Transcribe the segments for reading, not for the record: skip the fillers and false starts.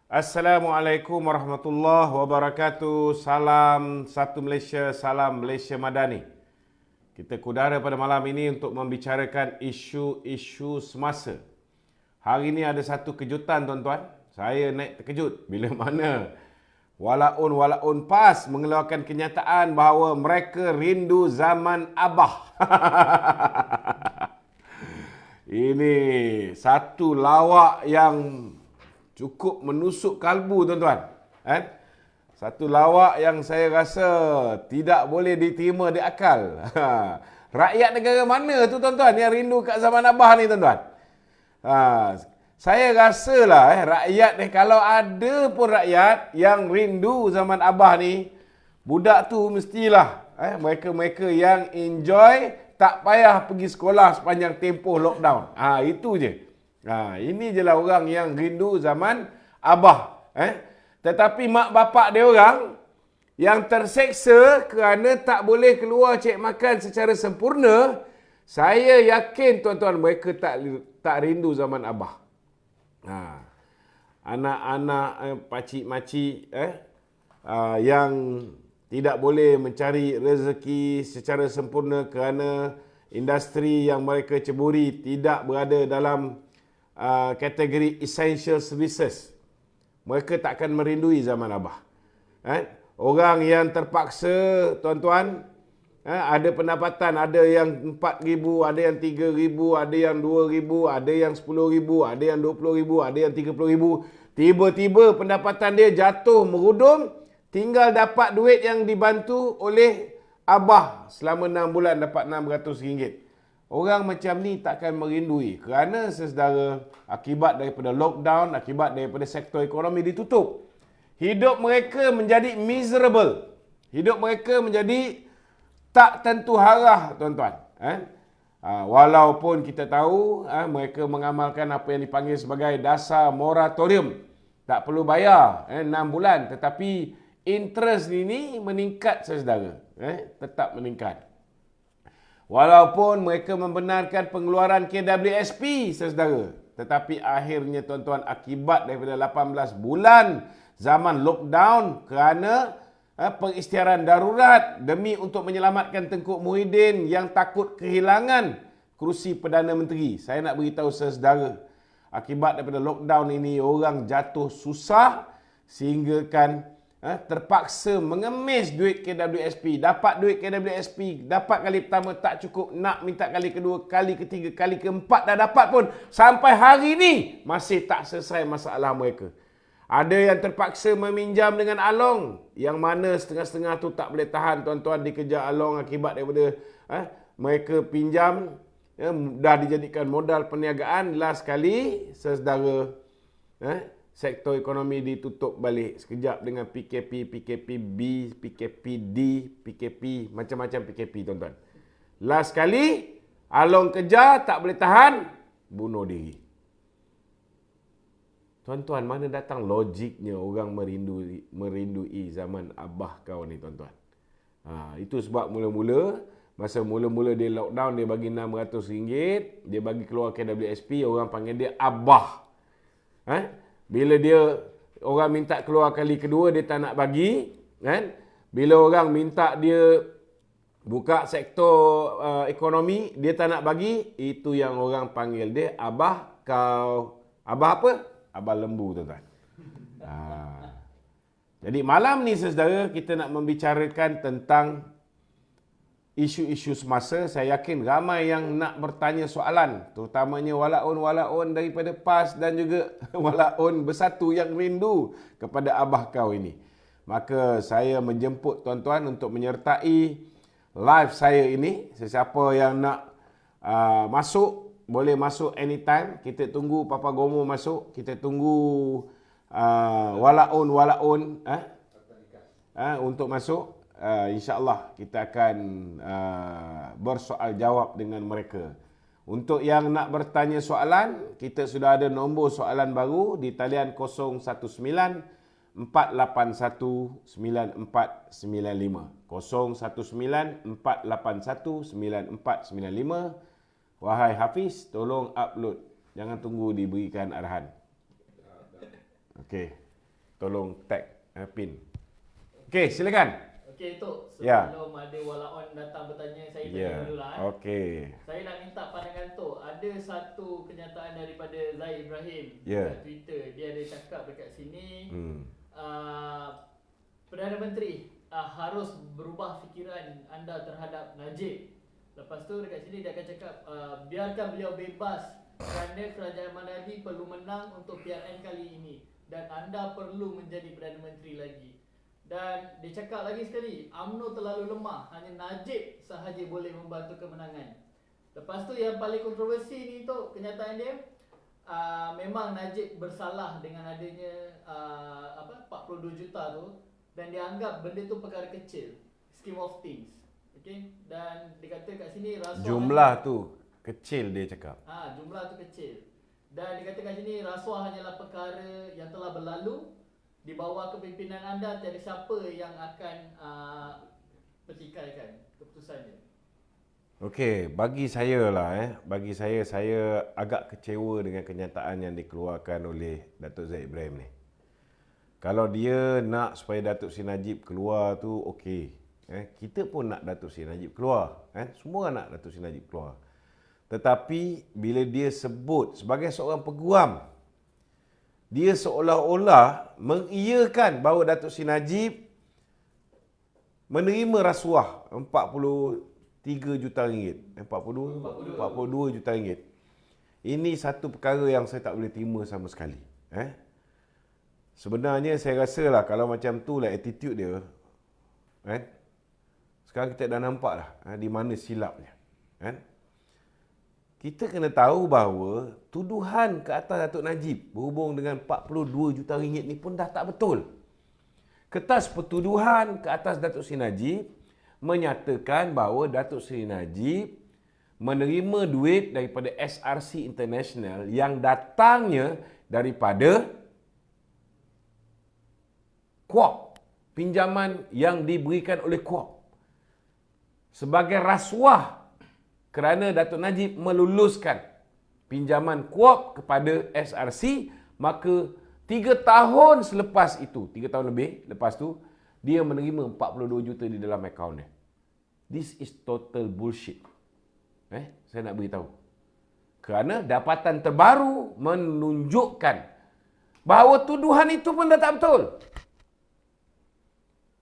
Assalamualaikum warahmatullahi wabarakatuh. Salam satu Malaysia, salam Malaysia Madani. Kita kudara pada malam ini untuk membicarakan isu-isu semasa. Hari ini ada satu kejutan tuan-tuan. Saya naik terkejut bila mana Walaun PAS mengeluarkan kenyataan bahawa mereka rindu zaman Abah. Ini satu lawak yang cukup menusuk kalbu tuan-tuan. Satu lawak yang saya rasa tidak boleh diterima di akal. Rakyat negara mana tu tuan-tuan yang rindu kat zaman Abah ni tuan-tuan? Saya rasalah rakyat ni, kalau ada pun rakyat yang rindu zaman Abah ni, budak tu mestilah mereka-mereka yang enjoy tak payah pergi sekolah sepanjang tempoh lockdown. Itu je. Ini je lah orang yang rindu zaman Abah. Tetapi mak bapak dia orang yang terseksa kerana tak boleh keluar cek makan secara sempurna, saya yakin tuan-tuan mereka tak rindu zaman Abah. Anak-anak pakcik-makcik yang tidak boleh mencari rezeki secara sempurna kerana industri yang mereka ceburi tidak berada dalam kategori essential services. Mereka takkan merindui zaman Abah. Orang yang terpaksa, tuan-tuan, ada pendapatan, ada yang 4,000, ada yang 3,000, ada yang 2,000, ada yang 10,000, ada yang 20,000, ada yang 30,000. Tiba-tiba pendapatan dia jatuh merudum, tinggal dapat duit yang dibantu oleh Abah selama 6 bulan dapat RM600. Orang macam ni takkan merindui kerana sesedara akibat daripada lockdown, akibat daripada sektor ekonomi ditutup. Hidup mereka menjadi miserable. Hidup mereka menjadi tak tentu harah, tuan-tuan. Walaupun kita tahu mereka mengamalkan apa yang dipanggil sebagai dasar moratorium. Tak perlu bayar 6 bulan. Tetapi interest ini meningkat sesedara. Tetap meningkat. Walaupun mereka membenarkan pengeluaran KWSP sesedara. Tetapi akhirnya tuan-tuan, akibat daripada 18 bulan zaman lockdown kerana pengisytiharan darurat demi untuk menyelamatkan Tengku Muhyiddin yang takut kehilangan kerusi Perdana Menteri. Saya nak beritahu saudara, akibat daripada lockdown ini orang jatuh susah sehingga kan terpaksa mengemis duit KWSP. Dapat duit KWSP, dapat kali pertama tak cukup, nak minta kali kedua, kali ketiga, kali keempat dah dapat pun. Sampai hari ini masih tak selesai masalah mereka. Ada yang terpaksa meminjam dengan Along, yang mana setengah-setengah tu tak boleh tahan, tuan-tuan, dikejar Along akibat daripada mereka pinjam, dah dijadikan modal perniagaan. Last kali, saudara, sektor ekonomi ditutup balik sekejap dengan PKP, PKPB, PKPD, PKP, macam-macam PKP, tuan-tuan. Last kali, Along kejar, tak boleh tahan, bunuh diri. Tuan-tuan, mana datang logiknya orang merindui zaman Abah kau ni, tuan-tuan? Itu sebab masa mula-mula dia lockdown, dia bagi RM600, dia bagi keluar KWSP, orang panggil dia Abah. Bila orang minta keluar kali kedua, dia tak nak bagi. Bila orang minta dia buka sektor ekonomi, dia tak nak bagi. Itu yang orang panggil dia Abah kau. Abah apa? Abah lembu, tuan-tuan. Jadi malam ni, saudara, kita nak membicarakan tentang isu-isu semasa. Saya yakin ramai yang nak bertanya soalan, terutamanya walaun daripada PAS dan juga walaun bersatu yang rindu kepada Abah kau ini. Maka saya menjemput tuan-tuan untuk menyertai live saya ini. Sesiapa yang nak masuk, boleh masuk anytime. Kita tunggu Papa Gomo masuk. Kita tunggu walaun untuk masuk. InsyaAllah kita akan bersoal jawab dengan mereka. Untuk yang nak bertanya soalan, kita sudah ada nombor soalan baru di talian 019 481 9495. 019 481 9495. Wahai Hafiz, tolong upload. Jangan tunggu diberikan arahan. Okey. tolong tag pin. Okey, silakan. Okey Tok, Ya. sebelum ada walaon datang bertanya, saya tanya dulu lah. Okey. Saya nak minta pandangan Tok. Ada satu kenyataan daripada Zaid Ibrahim Ya. dekat Twitter. Dia ada cakap dekat sini, Perdana Menteri harus berubah fikiran anda terhadap Najib. Lepas tu dekat sini dia akan cakap, biarkan beliau bebas kerana kerajaan Manadi perlu menang untuk PRN kali ini dan anda perlu menjadi Perdana Menteri lagi. Dan dia cakap lagi sekali, UMNO terlalu lemah, hanya Najib sahaja boleh membantu kemenangan. Lepas tu yang paling kontroversi ni tu kenyataan dia, memang Najib bersalah dengan adanya 42 juta tu, dan dia anggap benda tu perkara kecil, scheme of things. Okay? Dan dia kata kat sini rasuah Jumlah tu kecil dia cakap. jumlah tu kecil. Dan dia kata kat sini rasuah hanyalah perkara yang telah berlalu. Di bawah kepimpinan anda tiada siapa yang akan pertikaikan keputusan dia. Okey, bagi saya lah bagi saya agak kecewa dengan kenyataan yang dikeluarkan oleh Datuk Zaid Ibrahim ni. Kalau dia nak supaya Datuk Seri Najib keluar tu okey. Kita pun nak Datuk Seri Najib keluar, semua nak Datuk Seri Najib keluar. Tetapi bila dia sebut sebagai seorang peguam, dia seolah-olah mengiyakan bahawa Datuk Seri Najib menerima rasuah 43 juta ringgit. 42 juta ringgit. Ini satu perkara yang saya tak boleh terima sama sekali. Sebenarnya saya rasa lah kalau macam tu lah attitude dia, sekarang kita dah nampak lah di mana silapnya. Kita kena tahu bahawa tuduhan ke atas Datuk Najib berhubung dengan 42 juta ringgit ni pun dah tak betul. Kertas pertuduhan ke atas Datuk Seri Najib menyatakan bahawa Datuk Seri Najib menerima duit daripada SRC International yang datangnya daripada Kuok, pinjaman yang diberikan oleh Kuok sebagai rasuah kerana Datuk Najib meluluskan pinjaman Kuok kepada SRC. Maka 3 tahun selepas itu, 3 tahun lebih lepas tu, dia menerima 42 juta di dalam akaun dia. This is total bullshit. Saya nak beritahu. Kerana dapatan terbaru menunjukkan bahawa tuduhan itu pun dah tak betul.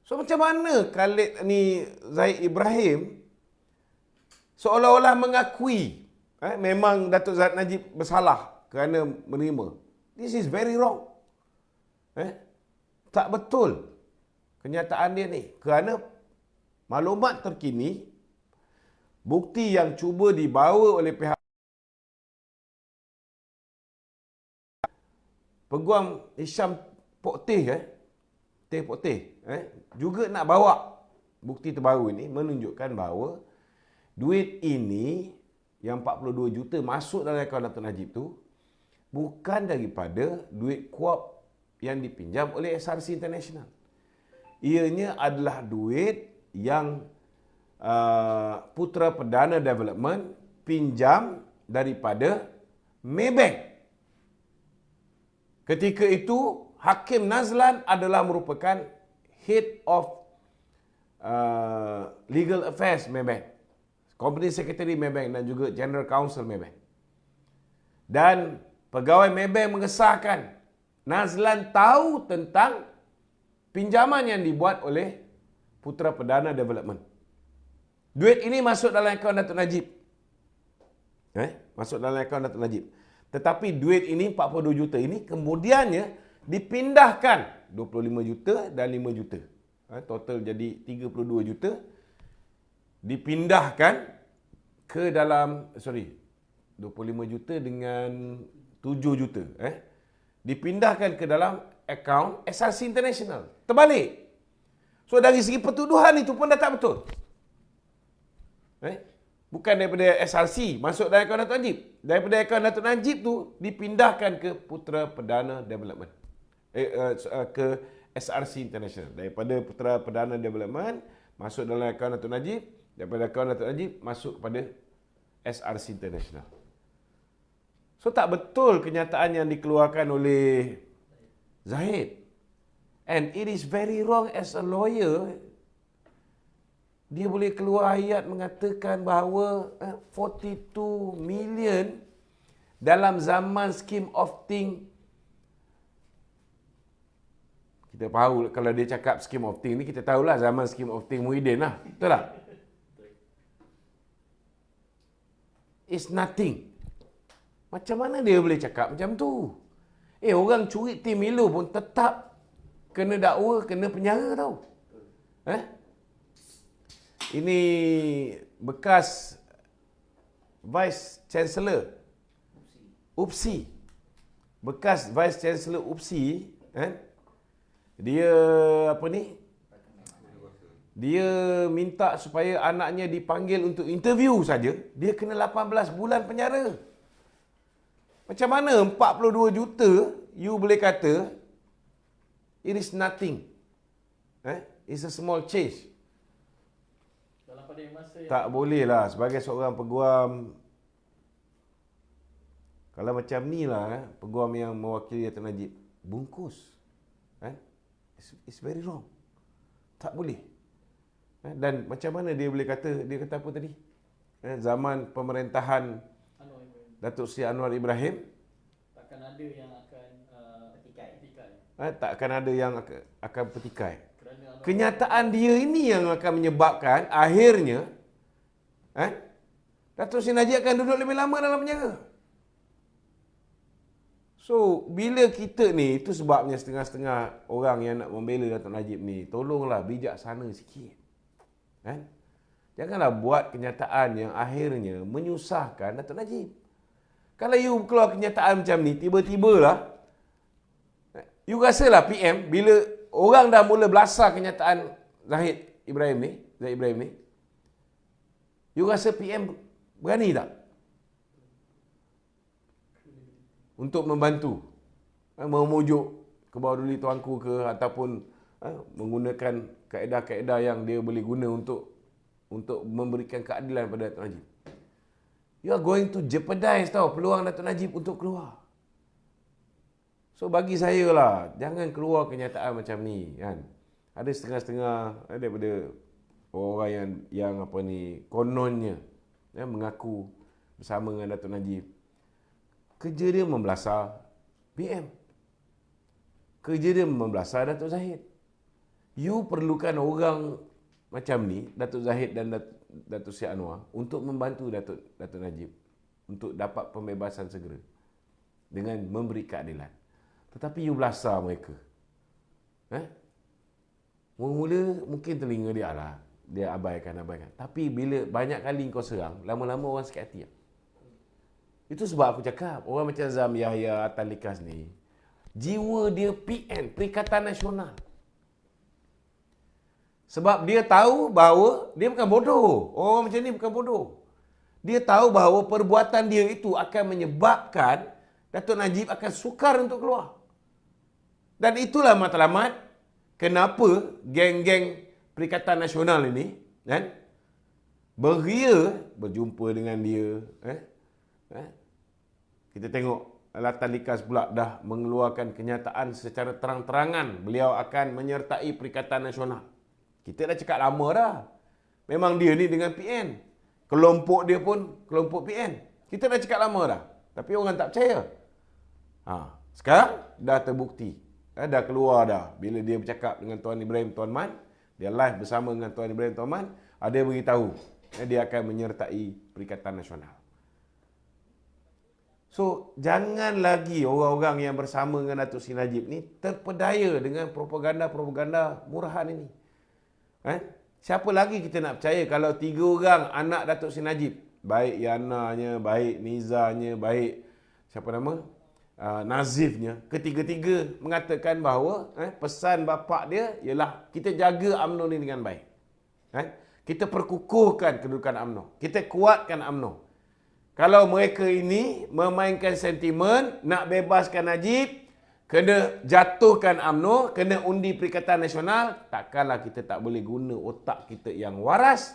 So macam mana Khalid ni Zaid Ibrahim seolah-olah mengakui memang Datuk Zaid Najib bersalah kerana menerima. This is very wrong. Tak betul kenyataan dia ni. Kerana maklumat terkini, bukti yang cuba dibawa oleh pihak Peguam Hisham Pokteh, Teh Pokteh, juga nak bawa bukti terbaru ini menunjukkan bahawa duit ini yang 42 juta masuk dalam akaun Datuk Najib tu bukan daripada duit Kuok yang dipinjam oleh SRC International. Ianya adalah duit yang Putra Perdana Development pinjam daripada Maybank. Ketika itu Hakim Nazlan adalah merupakan Head of Legal Affairs Maybank, Company Secretary Maybank dan juga General Counsel Maybank. Dan pegawai Maybank mengesahkan Nazlan tahu tentang pinjaman yang dibuat oleh Putra Perdana Development. Duit ini masuk dalam akaun Datuk Najib. Masuk dalam akaun Datuk Najib. Tetapi duit ini 42 juta ini kemudiannya dipindahkan 25 juta dan 5 juta. Total jadi 32 juta. Dipindahkan ke dalam 25 juta dengan 7 juta. Dipindahkan ke dalam akaun SRC International. Terbalik. So dari segi pertuduhan itu pun dah tak betul. Bukan daripada SRC masuk dalam akaun Datuk Najib. Daripada akaun Datuk Najib tu dipindahkan ke Putra Perdana Development. Ke SRC International. Daripada Putra Perdana Development masuk dalam akaun Datuk Najib. Daripada akaun Datuk Najib masuk kepada SRC International. So tak betul kenyataan yang dikeluarkan oleh Zahid. And it is very wrong as a lawyer. Dia boleh keluar ayat mengatakan bahawa 42 million dalam zaman scheme of thing. Kita tahu kalau dia cakap scheme of thing ni, kita tahulah zaman scheme of thing Muhyiddin lah. Betul tak? It's nothing. Macam mana dia boleh cakap macam tu? Orang curi tim Milo pun tetap kena dakwa, kena penjara tau. Ini bekas Vice Chancellor UPSI. Bekas Vice Chancellor UPSI, dia apa ni? Dia minta supaya anaknya dipanggil untuk interview saja, dia kena 18 bulan penjara. Macam mana 42 juta you boleh kata it is nothing? It's a small change. Dalam pada masa yang Tak boleh lah sebagai seorang peguam. Kalau macam ni lah, peguam yang mewakili Dato' Najib, bungkus. It's very wrong. Tak boleh. Dan macam mana dia boleh kata, dia kata apa tadi? Zaman pemerintahan Anwar Ibrahim, Datuk Seri Anwar Ibrahim, takkan ada yang akan petikai. takkan ada yang akan petikai. Kerana Anwar Kenyataan dia ini yang akan menyebabkan akhirnya Datuk Seri Najib akan duduk lebih lama dalam penjara. So, bila kita ni, itu sebabnya setengah-setengah orang yang nak membela Datuk Najib ni, tolonglah bijaksana sikit. Janganlah buat kenyataan yang akhirnya menyusahkan Datuk Najib. Kalau you keluar kenyataan macam ni, tiba-tibalah, you rasalah PM, bila orang dah mula belasah kenyataan Zahid Ibrahim ni, you rasa PM berani tak untuk membantu, memujuk kebauduli tuanku ke, ataupun menggunakan kaedah-kaedah yang dia boleh guna untuk memberikan keadilan pada Datuk Najib. You are going to jeopardize peluang Datuk Najib untuk keluar. So bagi saya lah, jangan keluar kenyataan macam ni kan. Ada setengah-setengah daripada orang yang apa ni, kononnya mengaku bersama dengan Datuk Najib. Kerja dia membelasah PM. Kerja dia membelasah Datuk Zahid. You perlukan orang macam ni, Datuk Zahid dan Datuk Seri Anwar, untuk membantu Datuk Najib untuk dapat pembebasan segera dengan memberi keadilan. Tetapi you belasah mereka. Mula-mula mungkin telinga dia lah, dia abaikan. Tapi bila banyak kali kau serang, lama-lama orang sakit hati. Itu sebab aku cakap, orang macam Zam Yahya Atalikas ni, jiwa dia PN, Perikatan Nasional. Sebab dia tahu bahawa dia bukan bodoh. Orang macam ni bukan bodoh. Dia tahu bahawa perbuatan dia itu akan menyebabkan Datuk Najib akan sukar untuk keluar. Dan itulah matlamat kenapa geng-geng Perikatan Nasional ini beria berjumpa dengan dia. Kita tengok Latan Likas pula dah mengeluarkan kenyataan secara terang-terangan beliau akan menyertai Perikatan Nasional. Kita dah cakap lama dah. Memang dia ni dengan PN. Kelompok dia pun kelompok PN. Kita dah cakap lama dah. Tapi orang tak percaya. Sekarang dah terbukti. Dah keluar dah. Bila dia bercakap dengan Tuan Ibrahim Tuan Man, dia live bersama dengan Tuan Ibrahim Tuan Man, ada beritahu dia akan menyertai Perikatan Nasional. So, jangan lagi orang-orang yang bersama dengan Datuk Seri Najib ni terpedaya dengan propaganda-propaganda murahan ini. Siapa lagi kita nak percaya kalau 3 orang anak Datuk Seri Najib, baik Yananya, baik Nizanya, baik siapa nama, Nazifnya, ketiga-tiga mengatakan bahawa pesan bapa dia ialah kita jaga UMNO ni dengan baik. Kita perkukuhkan kedudukan UMNO. Kita kuatkan UMNO. Kalau mereka ini memainkan sentimen nak bebaskan Najib, kena jatuhkan UMNO, kena undi Perikatan Nasional, takkanlah kita tak boleh guna otak kita yang waras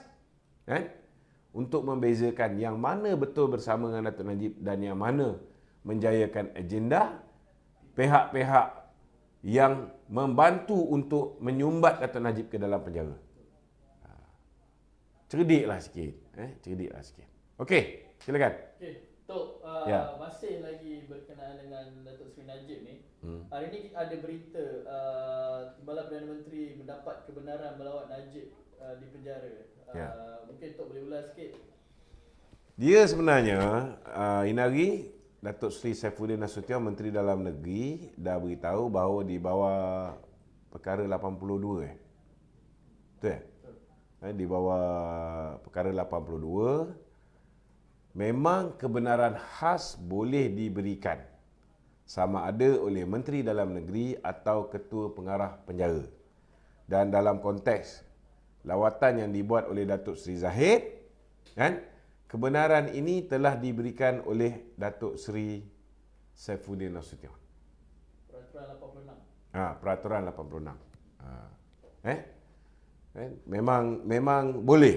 untuk membezakan yang mana betul bersama dengan Datuk Najib dan yang mana menjayakan agenda pihak-pihak yang membantu untuk menyumbat Datuk Najib ke dalam penjara. Cerdiklah sikit. Cerdiklah sikit. Okey, silakan. Okey, Tok, Ya. masih lagi berkenaan dengan Datuk Seri Najib ni. Hari ni ada berita Timbalan Perdana Menteri mendapat kebenaran melawat Najib di penjara. Ya. Mungkin Tok boleh ulas sikit. Dia sebenarnya ini hari Datuk Seri Saifuddin Nasution, Menteri Dalam Negeri, dah beritahu bahawa di bawah perkara 82 Betul di bawah perkara 82 memang kebenaran khas boleh diberikan sama ada oleh Menteri Dalam Negeri atau Ketua Pengarah Penjara. Dan dalam konteks lawatan yang dibuat oleh Datuk Seri Zahid, kan, kebenaran ini telah diberikan oleh Datuk Seri Saifuddin Nasution. Peraturan 86. Peraturan 86. Memang boleh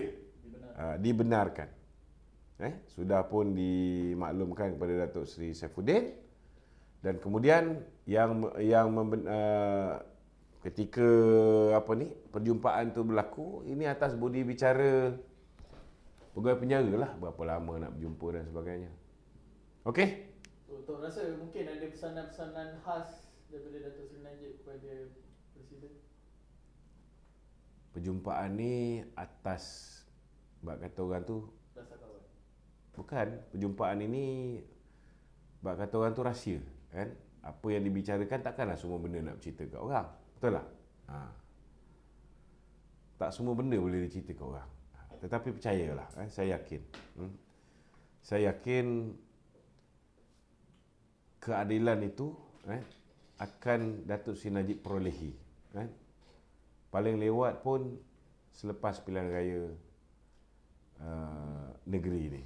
dibenarkan. Sudah pun dimaklumkan kepada Datuk Seri Saifuddin, dan kemudian ketika perjumpaan tu berlaku, ini atas budi bicara pegawai penjara lah, berapa lama nak berjumpa dan sebagainya. Okey? Tok rasa mungkin ada pesanan-pesanan khas daripada Datuk Seri Najib kepada Presiden? Perjumpaan ni atas, bak kata orang tu, Rasa kawan. bukan, perjumpaan ini bak kata orang tu rahsia, kan? Apa yang dibicarakan takkanlah semua benda nak bercerita kat orang. Betul tak? Tak semua benda boleh dicerita kat orang. Tetapi percayalah, saya yakin. Saya yakin keadilan itu akan Datuk Seri Najib perolehi. Paling lewat pun selepas pilihan raya negeri ni.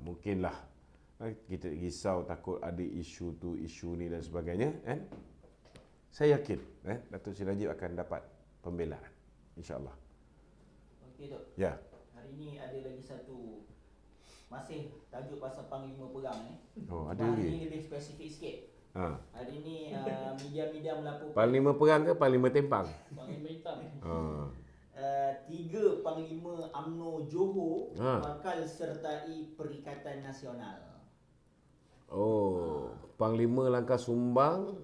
Mungkinlah kita risau takut ada isu tu, isu ni dan sebagainya. Saya yakin Datuk Seri Najib akan dapat pembelaan, insya-Allah. Okey, Dok. Ya. Hari ni ada lagi satu, masih tajuk pasal Panglima Perang ni. Oh, ada Hari lagi. ni lebih spesifik sikit. Hari ni media-media melaporkan Panglima perang ke Panglima tempang? Panglima Hitam. 3 Panglima UMNO Johor bakal sertai Perikatan Nasional. Oh, Panglima Langkah Sumbang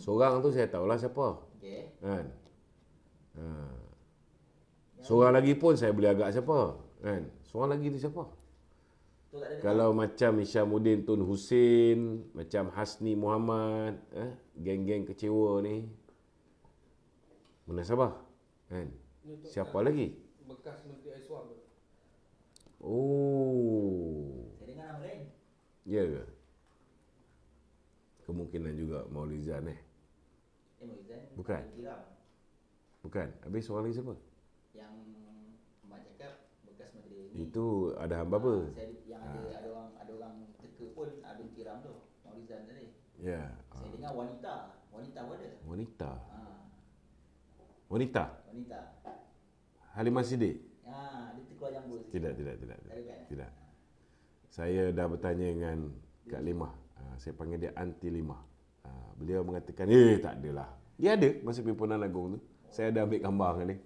seorang tu saya tahulah siapa. Okey. Kan? Seorang lagi pun saya boleh agak siapa, kan? Seorang lagi tu siapa? Tu tak ada dengar. Kalau macam Isyamuddin Tun Hussein, macam Hasni Muhammad, geng-geng kecewa ni, mana Sabah? Kan? Siapa lagi? Bekas Menteri Aiswam tu. Oh, Saya dengar nama lain. ya ke? Kemungkinan juga Maulizan Maulizan. Bukan. Tiram. Bukan. Habis seorang lagi siapa? Yang Mak cakap bekas Menteri ni. Itu ada hamba apa? Yang ada orang teka pun Abang Tiram tu. Maulizan tadi. Ya. Saya dengar wanita. Wanita pun ada. Wanita. Wanita. Halimah Siddiq? Dia terkeluar jambul sikit. Tidak. Tidak. Saya dah bertanya dengan Kak Limah. Saya panggil dia Anti Limah. Beliau mengatakan, tak adalah. Dia ada masa Pimpinan Agung tu. Saya dah ambil gambar dengan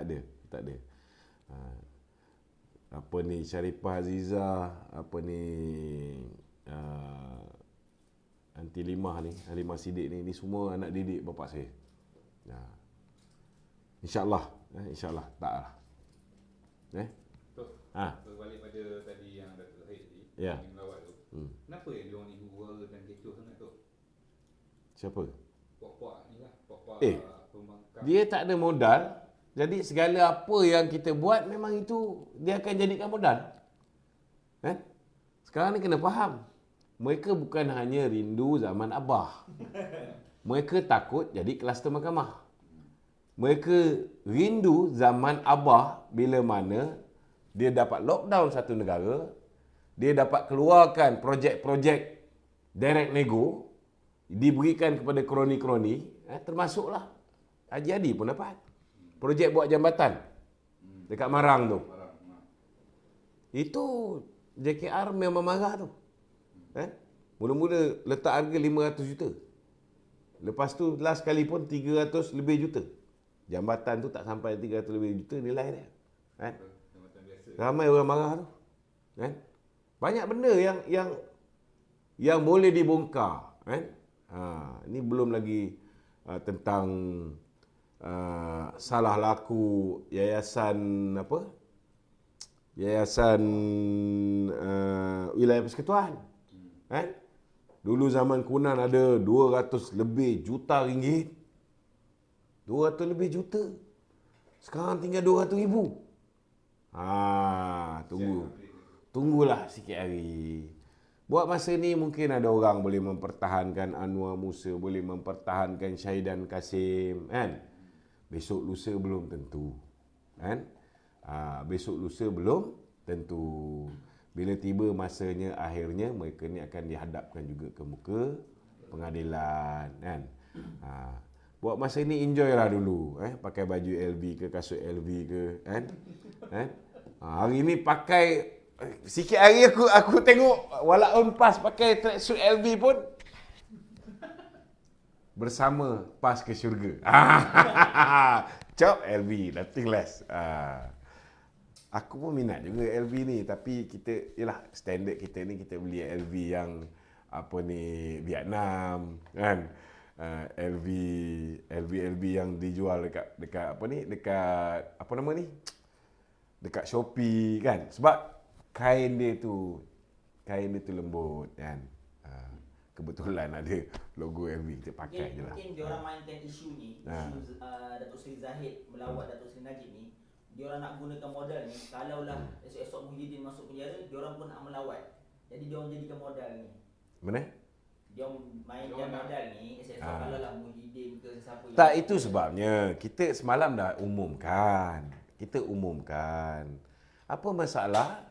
dia. Tak ada. Apa ni, Sharifah Aziza, apa ni, Anti Limah ni, Halimah Siddiq ni semua anak didik bapa saya. InsyaAllah taklah. Tok, berbalik pada tadi yang Datuk Zahid tadi, Ya. yang melawat tu. Kenapa yang diorang ni hura dan kecoh sangat tu? Siapa? Puak-puak ni lah, puak-puak pembangkang. Dia tak ada modal. Jadi segala apa yang kita buat memang itu dia akan jadikan modal. Sekarang ni kena faham. Mereka bukan hanya rindu zaman Abah. Mereka takut jadi kluster mahkamah. Mereka rindu zaman Abah bila mana dia dapat lockdown satu negara, dia dapat keluarkan projek-projek direct nego, diberikan kepada kroni-kroni, termasuklah Haji Adi pun dapat. Projek buat jambatan dekat Marang tu. Itu JKR memang marah tu. Mula-mula letak harga 500 juta. Lepas tu last kali pun 300 lebih juta. Jambatan tu tak sampai 300 lebih juta nilai dia. Kan? Jambatan biasa. Ramai orang marah tu. Kan? Banyak benda yang boleh dibongkar. Kan? Ini belum lagi tentang salah laku yayasan Yayasan Wilayah Persekutuan. Kan? Dulu zaman Kunan ada 200 lebih juta ringgit. 200 lebih juta. Sekarang tinggal 200 ribu. Tunggulah sikit hari. Buat masa ni mungkin ada orang boleh mempertahankan Anwar Musa, boleh mempertahankan Syahidan Kasim, kan? Besok lusa belum tentu. Kan? Besok lusa belum tentu. Bila tiba masanya, akhirnya mereka ni akan dihadapkan juga ke muka pengadilan, kan? Buat masa ni enjoy lah dulu, pakai baju LV ke, kasut LV ke, kan? Hari ni pakai sikit hari aku tengok walaupun PAS pakai tracksuit LV pun bersama PAS ke syurga. Cop LV, nothing less. Aku pun minat juga LV ni, tapi kita yalah standard kita ni, kita beli LV yang Vietnam, kan? LV yang dijual dekat dekat Shopee, kan? Sebab kain dia tu lembut, kan? Kebetulan ada logo LV, kita pakai je lah. Mungkin diorang mainkan isu ni, isu Datuk Seri Zahid melawat Datuk Seri Najib ni. Diorang nak gunakan modal ni, kalaulah esok-esok Muhyiddin masuk penjara, diorang pun nak melawat. Jadi diorang jadikan modal ni. Mana? Diorang mainkan modal ni, esok-esok kalaulah Muhyiddin ke siapa yang... Tak, itu sebabnya kita semalam dah umumkan. Apa masalah?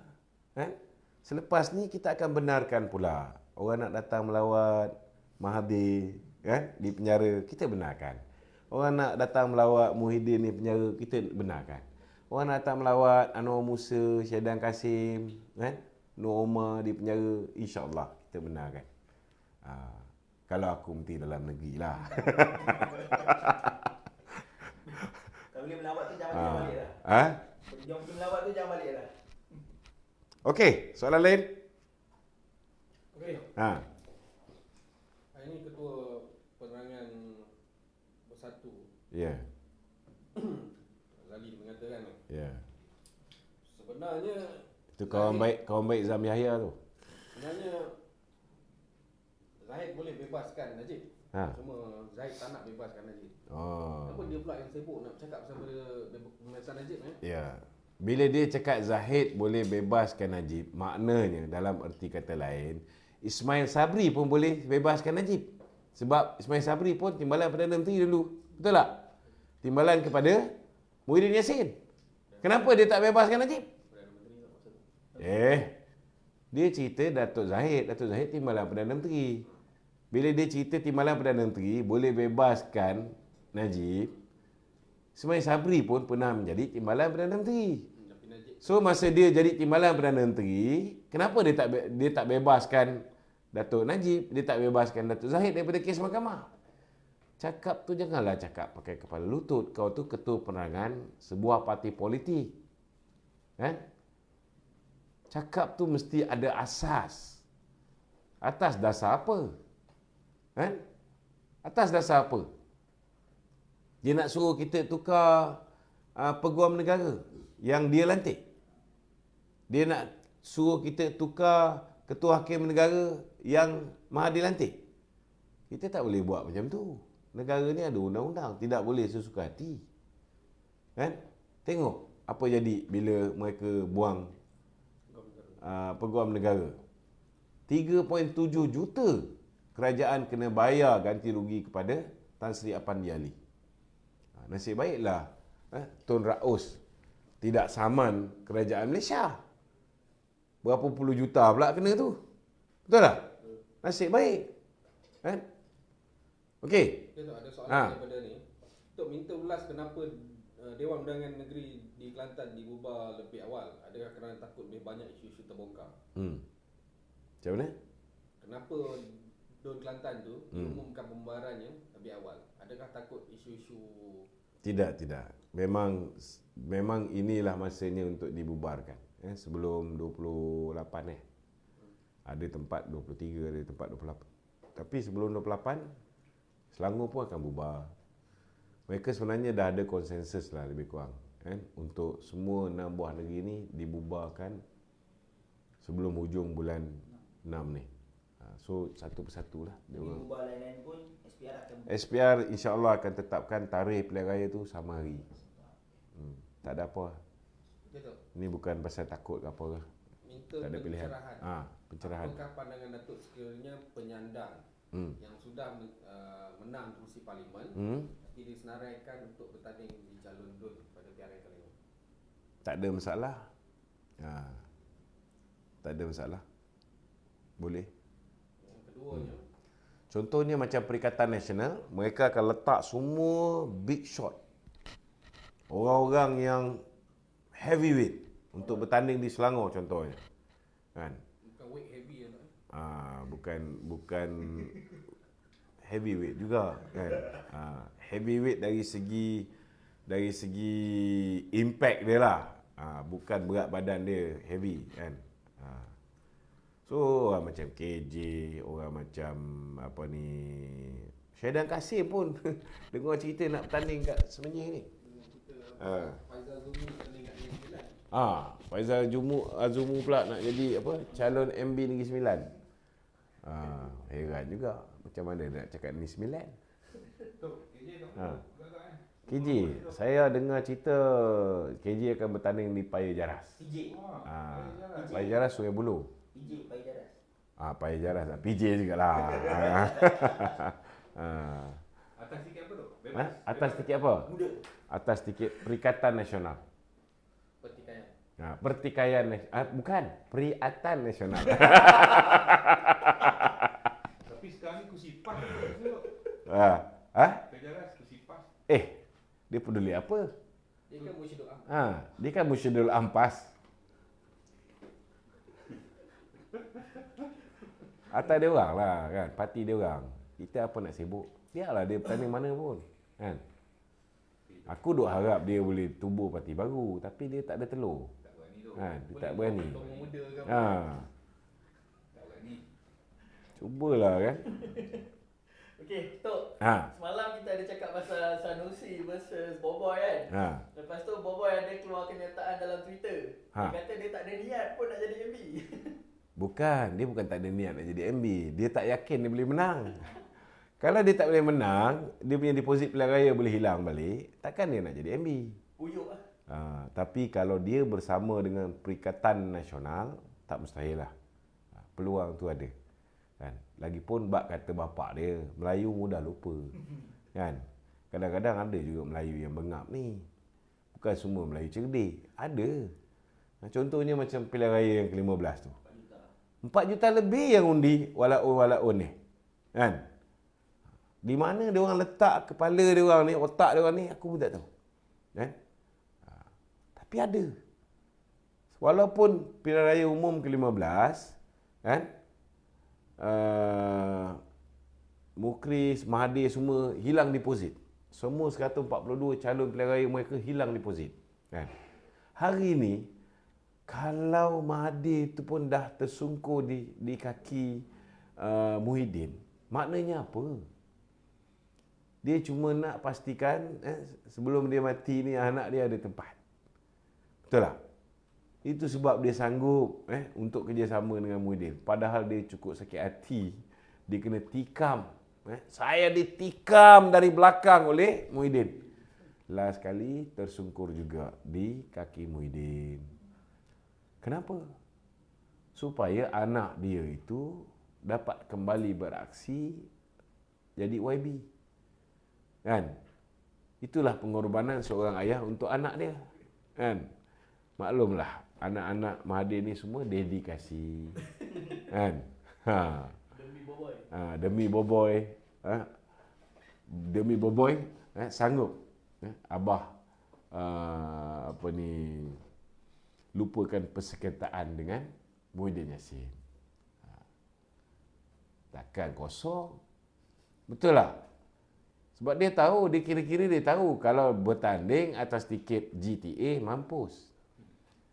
Kan? Selepas ni kita akan benarkan pula. Orang nak datang melawat Mahathir, kan? Di penjara, kita benarkan. Orang nak datang melawat Muhyiddin di penjara, kita benarkan. Orang nak datang melawat Anwar Musa, Syahidan Kasim, kan? Nur Omar di penjara, insya-Allah kita benarkan. Kalau aku mesti dalam negeri lah. Kalau boleh melawat tu jangan balik lah. Yang boleh melawat tu jangan balik lah. Okey, soalan lain? Okey. Hari ni Ketua Penerangan Bersatu. Ya. Zali mengatakan Ya. sebenarnya Itu kawan baik Zam Yahya tu. sebenarnya Zahid boleh bebaskan Najib. Cuma Zahid tak nak bebaskan Najib. Kenapa dia pula yang sibuk nak cakap pasal pembebasan Najib? Ya. Bila dia cakap Zahid boleh bebaskan Najib, maknanya dalam erti kata lain, Ismail Sabri pun boleh bebaskan Najib. Sebab Ismail Sabri pun timbalan Perdana Menteri dulu. Betul tak? Timbalan kepada Muhyiddin Yassin. Kenapa dia tak bebaskan Najib? Dia cerita Datuk Zahid timbalan Perdana Menteri. Bila dia cerita timbalan Perdana Menteri boleh bebaskan Najib, Ismail Sabri pun pernah menjadi timbalan Perdana Menteri. So masa dia jadi timbalan Perdana Menteri, kenapa dia tak bebaskan Datuk Najib, dia tak bebaskan Datuk Zahid daripada kes mahkamah? Cakap tu janganlah cakap pakai kepala lutut. Kau tu ketua penerangan sebuah parti politik. Kan? Cakap tu mesti ada asas. Atas dasar apa? Kan? Atas dasar apa? Dia nak suruh kita tukar peguam negara yang dia lantik. Dia nak suruh kita tukar ketua hakim negara yang Mahathir lantik. Kita tak boleh buat macam tu. Negara ni ada undang-undang, tidak boleh sesuka hati. Kan? Tengok apa jadi bila mereka buang peguam negara. 3.7 juta kerajaan kena bayar ganti rugi kepada Tan Sri Apandi Ali. Nasib baiklah Tun Raus tidak saman kerajaan Malaysia. Berapa puluh juta pula kena tu. Betul tak? Nasib baik. Kan? Okey. Ada soalan daripada ni. Untuk minta ulas kenapa Dewan Undangan Negeri di Kelantan dibubar lebih awal. Adakah kerana takut lebih banyak isu-isu terbongkar? Macam mana? Kenapa Don Kelantan tu diumumkan pembubarannya lebih awal. Adakah takut isu-isu? Tidak. Memang inilah masanya untuk dibubarkan. Sebelum 28 Ada tempat 23, ada tempat 28. Tapi sebelum 28, Selangor pun akan bubar. Mereka sebenarnya dah ada konsensus lah lebih kurang. Untuk semua 6 buah negeri ni dibubarkan sebelum hujung bulan 6 ni. So satu persatu lah dia orang. Bubar lain-lain pun SPR akan SPR insya-Allah akan tetapkan tarikh pilihan raya tu sama hari. Tak ada apa. Betul. Ini bukan pasal takut ke apa ke. Minta Tak ada pilihan. pencerahan. Pencerahan. Apakah pandangan Datuk sekiranya penyandang yang sudah menang kerusi parlimen tapi disenaraikan untuk bertanding di calon DUN pada PRN kali ini? Tak ada masalah. Tak ada masalah. Boleh. Yang keduanya, Contohnya macam Perikatan Nasional, mereka akan letak semua big shot. Orang-orang yang heavyweight untuk bertanding di Selangor contohnya. Kan? bukan weight heavy ya tak? Bukan heavyweight juga kan. Heavyweight dari segi impact dia lah. Bukan berat badan dia heavy kan. So orang macam KJ, orang macam apa ni, Syedan Kasim pun dengar cerita nak bertanding kat Semenyih ni. Faizal Zumi bertanding kat Negeri Sembilan. Faizal Azumu pula nak jadi apa, calon MB Negeri Sembilan. Heran juga macam mana nak cakap Negeri Sembilan. Tu, KJ tak agak kan? KJ, saya dengar cerita KJ akan bertanding di Paya Jaras. PJ. Paya Jaras Sungai Buloh. PJ Paya Jaras. Paya Jaras, PJ jugalah. Atas tiket apa tu? Bebas. Atas tiket apa? Muda. Atas tiket Perikatan Nasional. Pertikaian. Pertikaian bukan, Perikatan Nasional. Tapi sekarang ni kursi PAS tu. Kejaras kursi PAS. Dia peduli apa? Dia kan Musyidul Am. Dia kan Musyidul Ampas. Atas dia orang lah kan, parti dia orang. Kita apa nak sibuk? Biarlah dia bertanding mana pun kan. Aku duk harap dia boleh tubuh parti baru, tapi dia tak ada telur. Tak berani tu. Dia tak berani. Orang muda ke apa? Tak berani. Cubalah kan. Okey, Tok. Semalam kita ada cakap pasal Sanusi versus Boboy kan. Lepas tu Boboy ada keluar kenyataan dalam Twitter. Dia kata dia tak ada niat pun nak jadi MB. Dia bukan tak ada niat nak jadi MB. Dia tak yakin dia boleh menang. Kalau dia tak boleh menang, dia punya deposit pilihan raya boleh hilang balik, takkan dia nak jadi MB. Uyuk lah. Tapi kalau dia bersama dengan Perikatan Nasional, tak mustahil lah. Peluang tu ada. Kan? Lagipun bab kata bapak dia, Melayu mudah lupa. Kan? Kadang-kadang ada juga Melayu yang bengap ni. Bukan semua Melayu cerdik. Ada. Contohnya macam pilihan raya yang ke-15 tu. 4 juta lebih yang undi walaun ni. Kan? Di mana dia orang letak kepala dia orang ni, otak dia orang ni, aku pun tak tahu. Kan? Tapi ada. Walaupun pilihan raya umum ke-15, kan? Mukris, Mahathir semua hilang deposit. Semua 142 calon pilihan raya mereka hilang deposit. Kan? Hari ni, kalau Mahathir tu pun dah tersungkur di kaki Muhyiddin, maknanya apa? Dia cuma nak pastikan sebelum dia mati ni anak dia ada tempat. Betul tak? Itu sebab dia sanggup untuk kerjasama dengan Muhyiddin. Padahal dia cukup sakit hati. Dia kena tikam. Saya ditikam dari belakang oleh Muhyiddin. Last kali tersungkur juga di kaki Muhyiddin. Kenapa? Supaya anak dia itu dapat kembali beraksi jadi YB. Kan? Itulah pengorbanan seorang ayah untuk anak dia. Kan? Maklumlah, anak-anak Mahathir ni semua dedikasi. Kan? Demi Boboy. Demi Boboy. Demi Boboy sanggup abah lupakan persengketaan dengan Muhyiddin Yassin. takkan kosong. Betul lah. Sebab dia tahu, dia kira-kira dia tahu kalau bertanding atas tiket GTA mampus.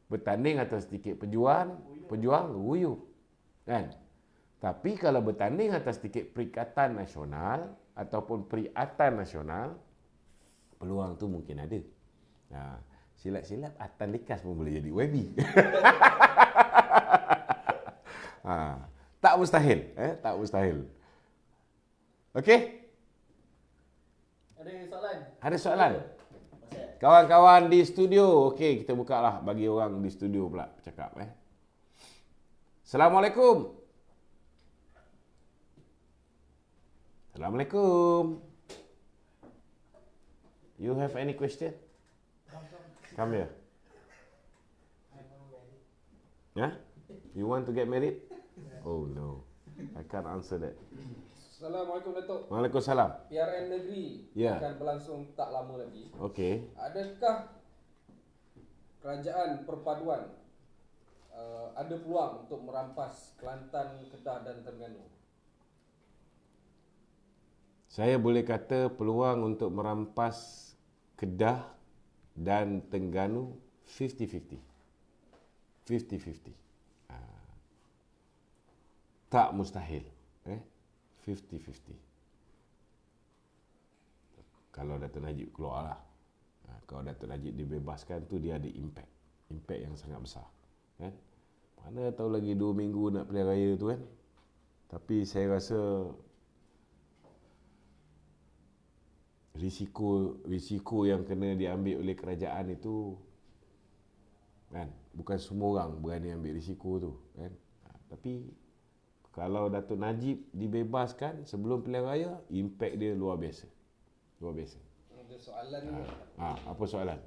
Bertanding atas tiket pejuang ruyuk. Kan? Tapi kalau bertanding atas tiket perikatan nasional ataupun perikatan nasional, peluang tu mungkin ada. Silap-silap Atan Likas pun boleh jadi YB. Tak mustahil. Tak mustahil. Okey? Ada soalan? Ada soalan? Kawan-kawan di studio. Okey, kita buka lah bagi orang di studio pula bercakap. Assalamualaikum. Assalamualaikum. You have any question? Come here. Yeah? You want to get married? Oh no. I can't answer that. Assalamualaikum Datuk. Waalaikumsalam. PRN negeri Ya. akan berlangsung tak lama lagi. Okey. Adakah kerajaan perpaduan ada peluang untuk merampas Kelantan, Kedah dan Terengganu? Saya boleh kata peluang untuk merampas Kedah dan Terengganu 50-50. 50-50. Tak mustahil. 50-50. Kalau Datuk Najib keluar lah. Kalau Datuk Najib dibebaskan tu dia ada impact. Impact yang sangat besar. Kan? Mana tahu lagi 2 minggu nak pilihan raya tu kan. Tapi saya rasa risiko yang kena diambil oleh kerajaan itu kan, bukan semua orang berani ambil risiko tu kan. Tapi kalau Datuk Najib dibebaskan sebelum pilihan raya, impact dia luar biasa. Luar biasa. Ada soalan ni. Apa soalan?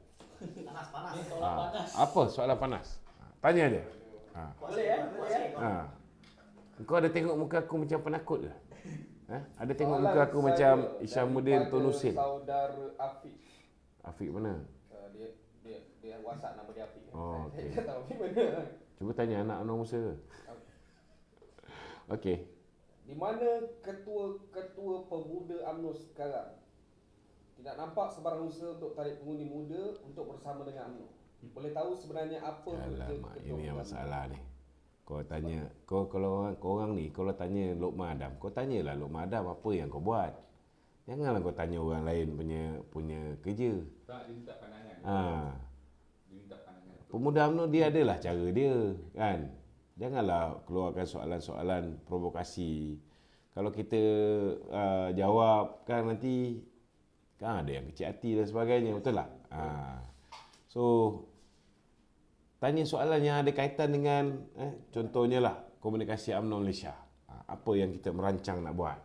Panas. Soalan panas. Apa soalan panas? Tanya dia. Boleh Kau ada tengok muka aku macam penakut ke? Ada tengok Soalan muka aku macam saya Isyamuddin daripada Tunusin? Saudara Afiq. Afiq mana? Dia WhatsApp nama dia Afiq. Oh, okey. Saya tak tahu Afiq mana. Cuba tanya anak Anwar Musa ke? Okey. Di mana ketua-ketua pemuda UMNO sekarang tidak nampak sebarang usaha untuk tarik pengundi muda untuk bersama dengan UMNO. Boleh tahu sebenarnya apa kerja Alamak, ketua ini yang UMNO? masalah ni. Kau tanya, kalau korang ni, kalau tanya Lokman Adam, kau tanyalah Lokman Adam apa yang kau buat. Janganlah kau tanya orang lain punya kerja. Tak, dia minta pandangan. Dia minta pandangan. Pemuda UMNO dia adalah cara dia, kan? Janganlah keluarkan soalan-soalan provokasi. Kalau kita jawab kan nanti kan ada yang kecil hati dan sebagainya, betul tak? So tanya soalan yang ada kaitan dengan contohnya lah komunikasi UMNO Malaysia. Apa yang kita merancang nak buat.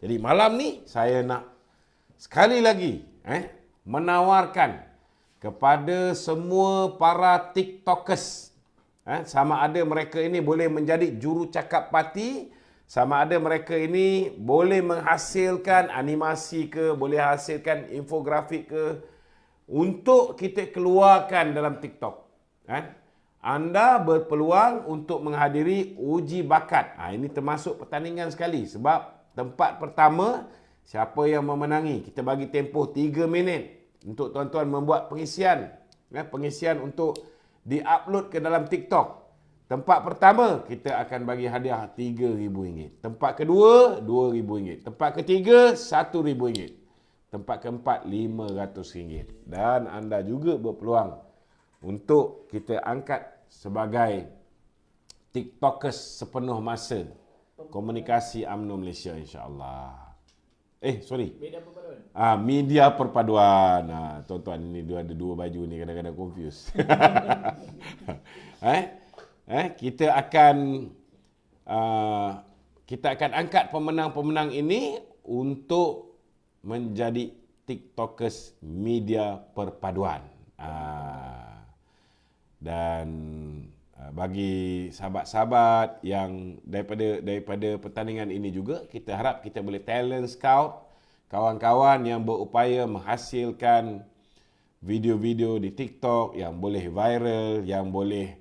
Jadi malam ni saya nak sekali lagi menawarkan kepada semua para TikTokers, sama ada mereka ini boleh menjadi juru cakap parti, sama ada mereka ini boleh menghasilkan animasi ke, boleh hasilkan infografik ke, untuk kita keluarkan dalam TikTok. Anda berpeluang untuk menghadiri uji bakat. Ini termasuk pertandingan sekali. Sebab tempat pertama, siapa yang memenangi, kita bagi tempoh 3 minit untuk tuan-tuan membuat pengisian. Pengisian untuk di-upload ke dalam TikTok. Tempat pertama, kita akan bagi hadiah RM3,000. Tempat kedua, RM2,000. Tempat ketiga, RM1,000. Tempat keempat, RM500. Dan anda juga berpeluang untuk kita angkat sebagai TikTokers sepenuh masa komunikasi UMNO Malaysia, insya-Allah. Media perpaduan. Media perpaduan. Tuan-tuan, ini ada 2 baju ni, kadang-kadang confuse. Kita akan angkat pemenang-pemenang ini untuk menjadi TikTokers media perpaduan. Dan bagi sahabat-sahabat yang daripada pertandingan ini juga, kita harap kita boleh talent scout kawan-kawan yang berupaya menghasilkan video-video di TikTok yang boleh viral, yang boleh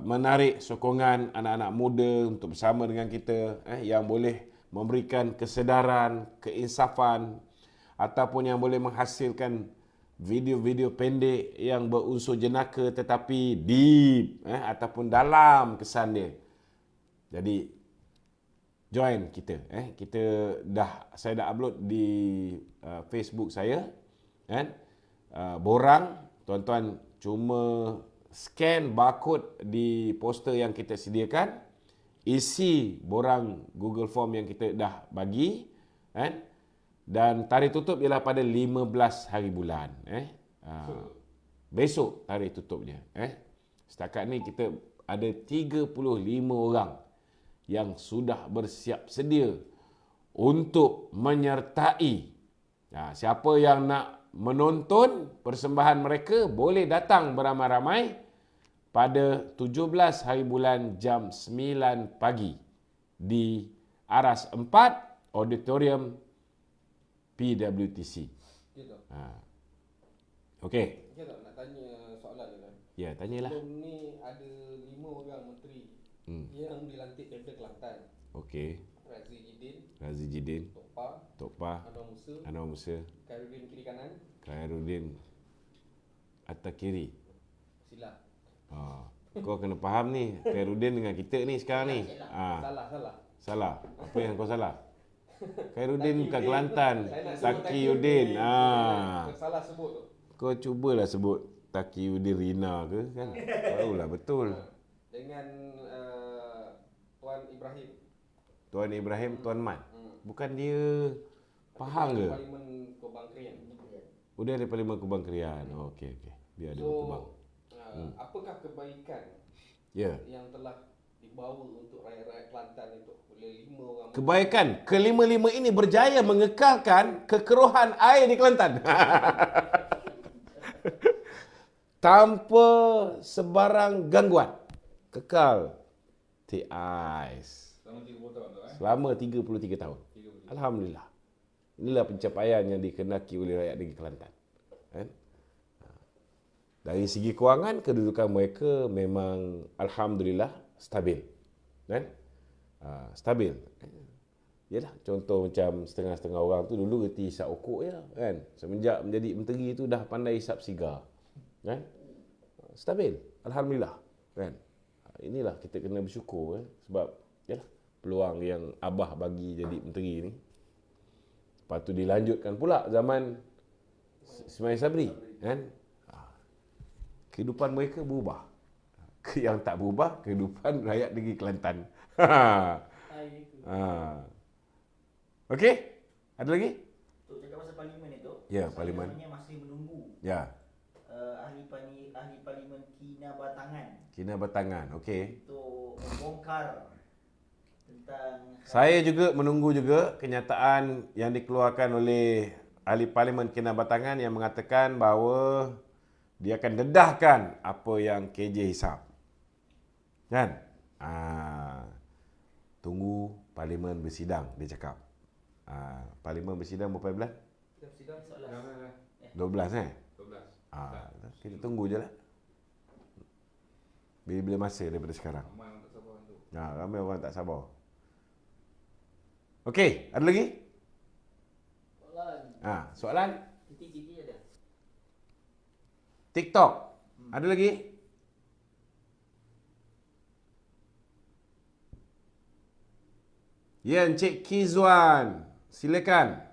menarik sokongan anak-anak muda untuk bersama dengan kita, yang boleh memberikan kesedaran, keinsafan, ataupun yang boleh menghasilkan video-video pendek yang berunsur jenaka tetapi deep, ataupun dalam kesan dia. Jadi join kita, saya dah upload di Facebook saya, kan? Borang, tuan-tuan cuma scan barcode di poster yang kita sediakan, isi borang Google Form yang kita dah bagi, kan? Dan tarikh tutup ialah pada 15 hari bulan. Besok tarikh tutupnya. Setakat ni kita ada 35 orang yang sudah bersiap sedia untuk menyertai. Siapa yang nak menonton persembahan mereka boleh datang beramai-ramai pada 17 hari bulan jam 9 pagi di Aras 4 Auditorium PWTC. Gitu. Okey. Okey tak, nak tanya soalan ni kan. Ya, tanyalah. Sebelum ni ada 5 orang menteri yang dilantik daripada Kelantan. Okey. Razzie Jidin, Razzie Jidin, Tok Pa, Anwar Musa, Khairuddin kiri kanan, Khairuddin atas kiri. silap. Kau kena faham ni, Khairuddin dengan kita ni sekarang ni. Salah. Apa yang kau salah? Khairuddin kat Kelantan, Taqiyuddin. Salah sebut tu. Kau cubalah sebut Taqiyuddin Rina ke, kan? Barulah betul. Dengan Tuan Ibrahim. Tuan Ibrahim, Tuan Mat. Bukan dia Pahang ke? Parlimen Kubang Krian. Dia dari Parlimen Kubang Krian. Okey. Biar dia berkubang. Apakah kebaikan Ya. yang telah dibawa untuk rakyat-rakyat Kelantan itu oleh 5 orang? Kebaikan kelima-lima ini berjaya mengekalkan kekeruhan air di Kelantan. Tanpa sebarang gangguan. Kekal TICE. Selama 30 tahun tu Selama 33 tahun. Alhamdulillah. Inilah pencapaian yang dikenaki oleh rakyat negeri Kelantan. Kan? Dari segi kewangan, kedudukan mereka memang alhamdulillah stabil. Kan? Stabil. Yalah, contoh macam setengah-setengah orang tu dulu reti hisap okok je, kan? Semenjak menjadi menteri tu dah pandai hisap sigar. Kan? Stabil. Alhamdulillah. Kan? Inilah kita kena bersyukur, sebab yalah, peluang yang Abah bagi jadi menteri ni. Lepas tu dilanjutkan pula zaman Ismail Sabri, kan? Kehidupan mereka berubah. Yang tak berubah, kehidupan rakyat negeri Kelantan. Okey? Ada lagi? Untuk cakap pasal parlimen itu, Ya, parlimen. saya masih menunggu Ya. ahli parlimen Kinabatangan Kinabatangan, okey. untuk membongkar tentang Saya juga menunggu juga kenyataan yang dikeluarkan oleh ahli parlimen Kinabatangan yang mengatakan bahawa dia akan dedahkan apa yang KJ hisap. Kan? Tunggu parlimen bersidang, dia cakap. Parlimen bersidang berapa bulan? Kita sidang soalan 12 12. kita tunggu je lah. Bila-bila masa daripada sekarang. Ramai orang tak sabar tu. Ramai orang tak sabar. Okey, ada lagi? Soalan? titik-titik ada. TikTok. Ada lagi? Ya, Encik Kizwan. Silakan.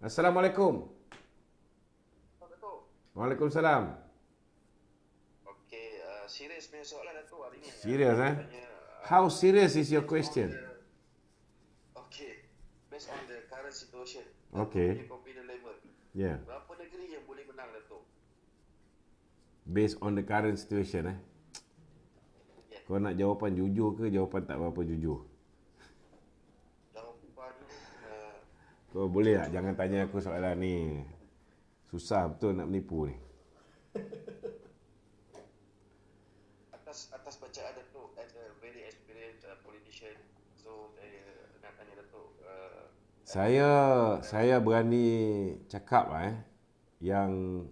Assalamualaikum. Waalaikumsalam. Okey, serius punya soalan Dato' hari ni. Serious, How serious is your question? Okey, based on the current situation. Okey. Confidence level. Yeah. Berapa negeri yang boleh menang Dato'? Based on the current situation, Kau nak jawapan jujur ke jawapan tak berapa jujur? Jawapan Kau boleh tak jangan tanya aku soalan ni. Susah betul nak menipu ni. atas bacaan Dato' as a very experienced politician. So nak tanya Dato', Saya berani cakap yang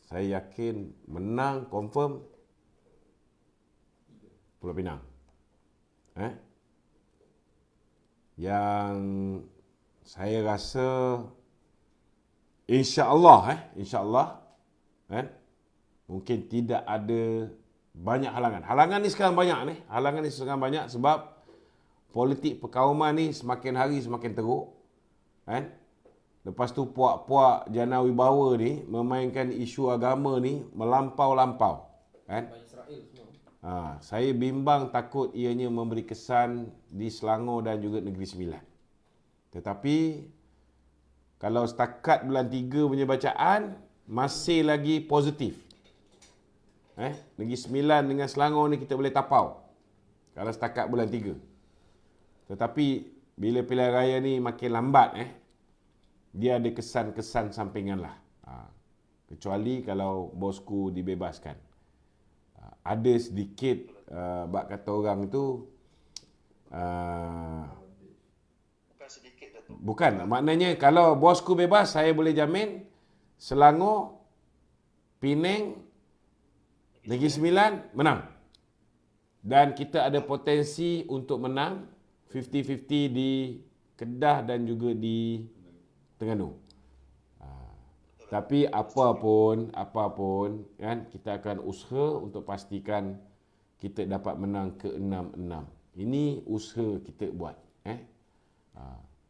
saya yakin menang confirm Pulau Pinang. Yang saya rasa insya-Allah mungkin tidak ada banyak halangan. Halangan ni sekarang banyak sebab politik perkauman ni semakin hari semakin teruk. Lepas tu puak-puak jana wibawa ni memainkan isu agama ni melampau-lampau. Israel semua. Saya bimbang takut ianya memberi kesan di Selangor dan juga Negeri Sembilan. Tetapi kalau setakat bulan 3 punya bacaan masih lagi positif. Negeri Sembilan dengan Selangor ni kita boleh tapau kalau setakat bulan 3. Tetapi bila pilihan raya ni makin lambat, dia ada kesan-kesan sampingan lah. Kecuali kalau bosku dibebaskan. Ada sedikit, bak kata orang tu, Bukan sedikit Datuk. bukan, maknanya kalau bosku bebas, saya boleh jamin Selangor, Penang, Negeri Sembilan menang. Dan kita ada potensi untuk menang 50-50 di Kedah dan juga di Terengganu. Tapi apapun kan, kita akan usaha untuk pastikan kita dapat menang ke 6-6. Ini usaha kita buat. Ya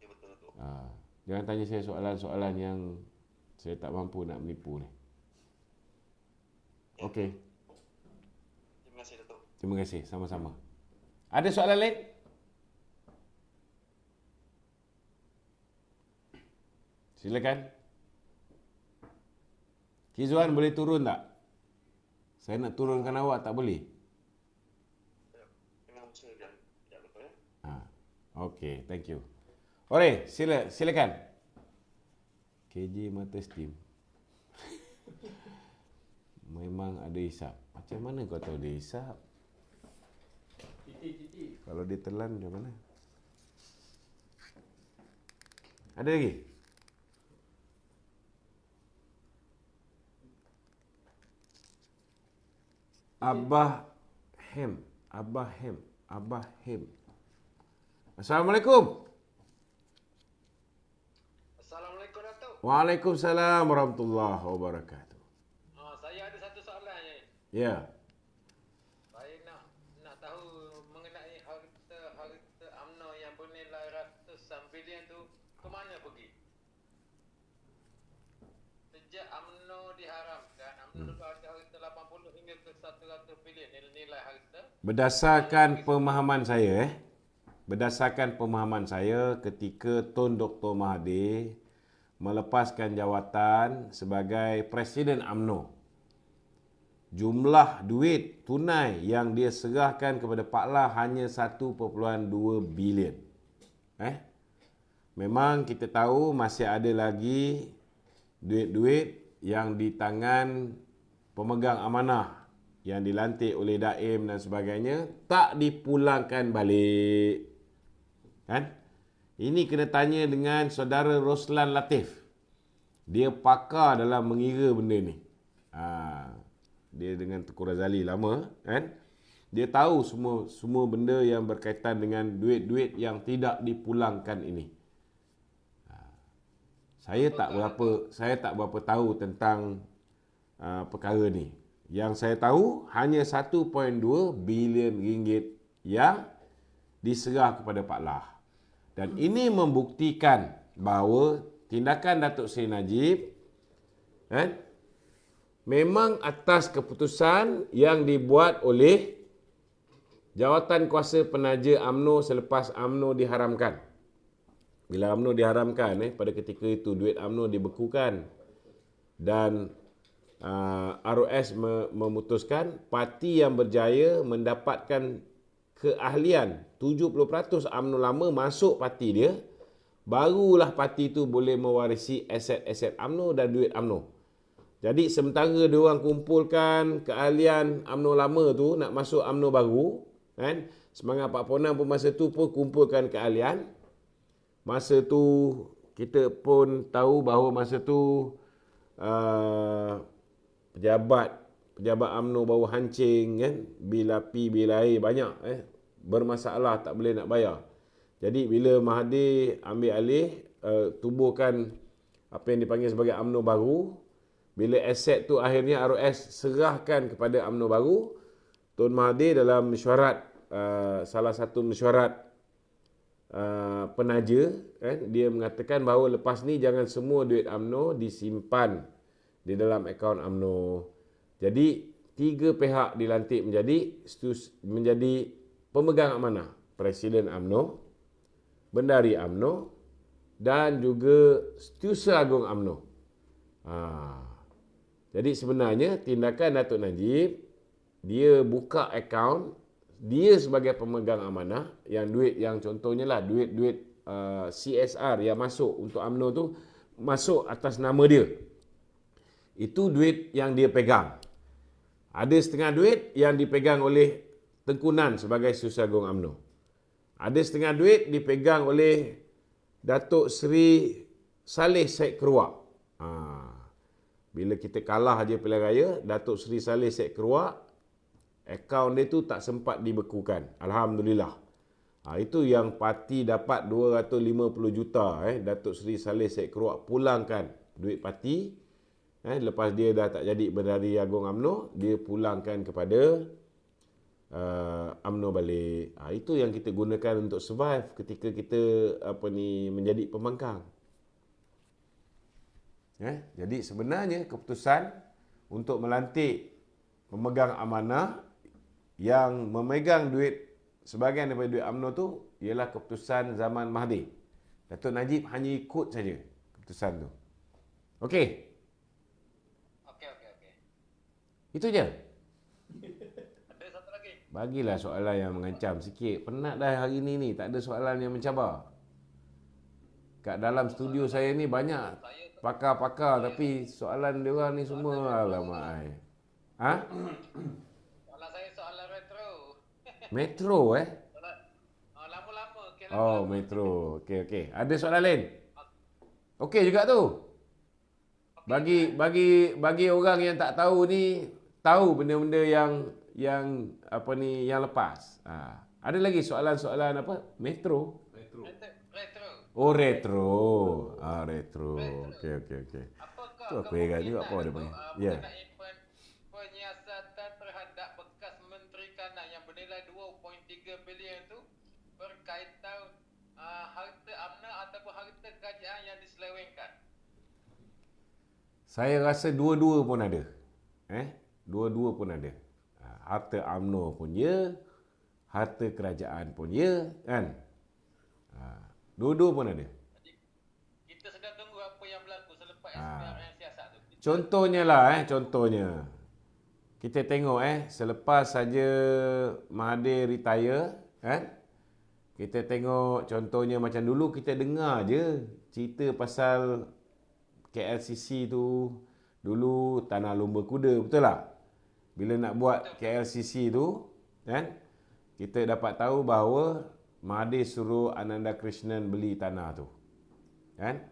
betul Datuk. Jangan tanya saya soalan-soalan yang saya tak mampu nak menipu ni. Okey. Terima kasih Datuk. Terima kasih, sama-sama. Ada soalan lain? Silakan. Kizuan boleh turun tak? Saya nak turunkan awak, tak boleh? Tengah usaha sekejap Datuk ya. Okey, thank you. Ore, silakan. KJ Mata Steam. Memang ada hisap. Macam mana kau tahu dia hisap? Titik. Kalau dia telan macam mana? Ada lagi? Abah Hem. Assalamualaikum. Assalamualaikum Datuk. Waalaikumsalam warahmatullahi wabarakatuh. Saya ada satu soalan ni. Ya. Saya nak tahu mengenai harta UMNO yang bernilai ratusan bilion tu ke mana pergi? Sejak UMNO diharamkan, UMNO ada harta 80 hingga ke 100 bilion nilai harta. Berdasarkan pemahaman saya ketika Tun Dr. Mahathir melepaskan jawatan sebagai Presiden UMNO, jumlah duit tunai yang dia serahkan kepada Pak La hanya 1.2 bilion. Memang kita tahu masih ada lagi duit-duit yang di tangan pemegang amanah yang dilantik oleh Daim dan sebagainya tak dipulangkan balik. Kan? Ini kena tanya dengan saudara Roslan Latif. Dia pakar dalam mengira benda ni. Dia dengan Tengku Razali lama, kan? Dia tahu semua benda yang berkaitan dengan duit-duit yang tidak dipulangkan ini. Saya tak berapa tahu tentang perkara ni. Yang saya tahu hanya 1.2 bilion ringgit yang diserah kepada Pak Lah. Dan ini membuktikan bahawa tindakan Datuk Seri Najib memang atas keputusan yang dibuat oleh Jawatan Kuasa Penaja UMNO selepas UMNO diharamkan. Bila UMNO diharamkan, pada ketika itu duit UMNO dibekukan dan ROS memutuskan parti yang berjaya mendapatkan keahlian 70% UMNO lama masuk parti dia, barulah parti itu boleh mewarisi aset-aset UMNO dan duit UMNO. Jadi sementara diorang kumpulkan keahlian UMNO lama tu nak masuk UMNO baru, kan? Semangat Pak Ponang pun masa tu pun kumpulkan keahlian. Masa tu kita pun tahu bahawa masa tu pejabat pejabat UMNO baru hancing kan, bil api, bil air banyak bermasalah, tak boleh nak bayar. Jadi bila Mahathir ambil alih, tubuhkan apa yang dipanggil sebagai UMNO baru, bila aset tu akhirnya ROS serahkan kepada UMNO baru, Tun Mahathir dalam mesyuarat, salah satu mesyuarat penaja kan, dia mengatakan bahawa lepas ni jangan semua duit UMNO disimpan di dalam akaun UMNO. Jadi 3 pihak dilantik menjadi pemegang amanah, Presiden UMNO, Bendahari UMNO dan juga Setiausaha Agung UMNO. Jadi sebenarnya tindakan Datuk Najib, dia buka akaun, dia sebagai pemegang amanah, yang duit yang contohnya lah duit CSR yang masuk untuk UMNO tu masuk atas nama dia. Itu duit yang dia pegang. Ada setengah duit yang dipegang oleh Tengku Nan sebagai Setiausaha Agung UMNO. Ada setengah duit dipegang oleh Datuk Seri Saleh Said Keruak. Bila kita kalah je pilihan raya, Datuk Seri Saleh Said Keruak, akaun dia tu tak sempat dibekukan. Alhamdulillah. Itu yang parti dapat 250 juta. Datuk Seri Saleh Said Keruak pulangkan duit parti. Lepas dia dah tak jadi Bendahari Agung UMNO, dia pulangkan kepada UMNO balik. Itu yang kita gunakan untuk survive ketika kita menjadi pembangkang. Jadi sebenarnya keputusan untuk melantik pemegang amanah yang memegang duit sebahagian daripada duit UMNO tu ialah keputusan zaman Mahathir. Datuk Najib hanya ikut saja keputusan tu. Okey. Itu je. Ada satu lagi. Bagilah soalan yang mengancam sikit. Penat dah hari ni. Tak ada soalan yang mencabar. Kat dalam studio saya ni banyak pakar-pakar, tapi soalan dia orang ni semua alamak. Soalan saya soalan retro. Metro Lama-lama. Oh, Metro. Okey. Ada soalan lain? Okey juga tu. Bagi orang yang tak tahu ni, tahu benda-benda yang lepas. Ada lagi soalan-soalan apa? Metro. Retro. Oh, retro. Retro. Okey. Tu aku heran juga apa dia panggil. Ya. Penyiasatan terhadap bekas Menteri Kanan yang bernilai 2.3 bilion tu berkaitan harta UMNO ataupun harta kerajaan yang diselewengkan. Saya rasa dua-dua pun ada. Dua-dua pun ada. Harta UMNO pun ya, harta kerajaan pun ya, kan? Dua-dua pun ada. Jadi, kita sedang tunggu apa yang berlaku selepas SPRM siasat tu. Contohnya lah, contohnya. Kita tengok selepas saja Mahathir retire, kan? Kita tengok contohnya macam dulu kita dengar je cerita pasal KLCC tu, dulu tanah lumba kuda, betul tak? Bila nak buat KLCC tu, kan? Kita dapat tahu bahawa Mahathir suruh Ananda Krishnan beli tanah tu. Kan?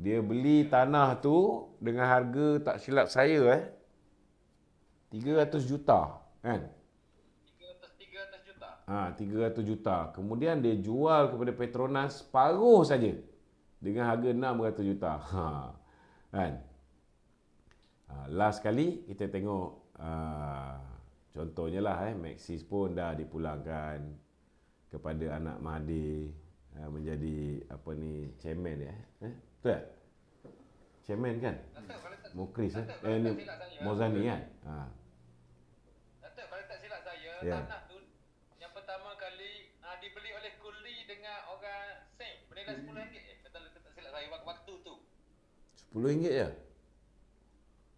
Dia beli tanah tu dengan harga, tak silap saya 300 juta, kan? 300 juta. 300 juta. Kemudian dia jual kepada Petronas separuh saja dengan harga 600 juta. Kan? Last kali kita tengok contohnya lah Maxis pun dah dipulangkan kepada anak Mahathir menjadi chairman dia. Betul tak? Chairman kan? Mukris ni Mozani kan? Datuk, kalau tak silap saya, Ya. tanah tu yang pertama kali dibeli oleh Kuli dengan orang Seng bernilai RM10. Kalau tak silap saya waktu tu. RM10 je?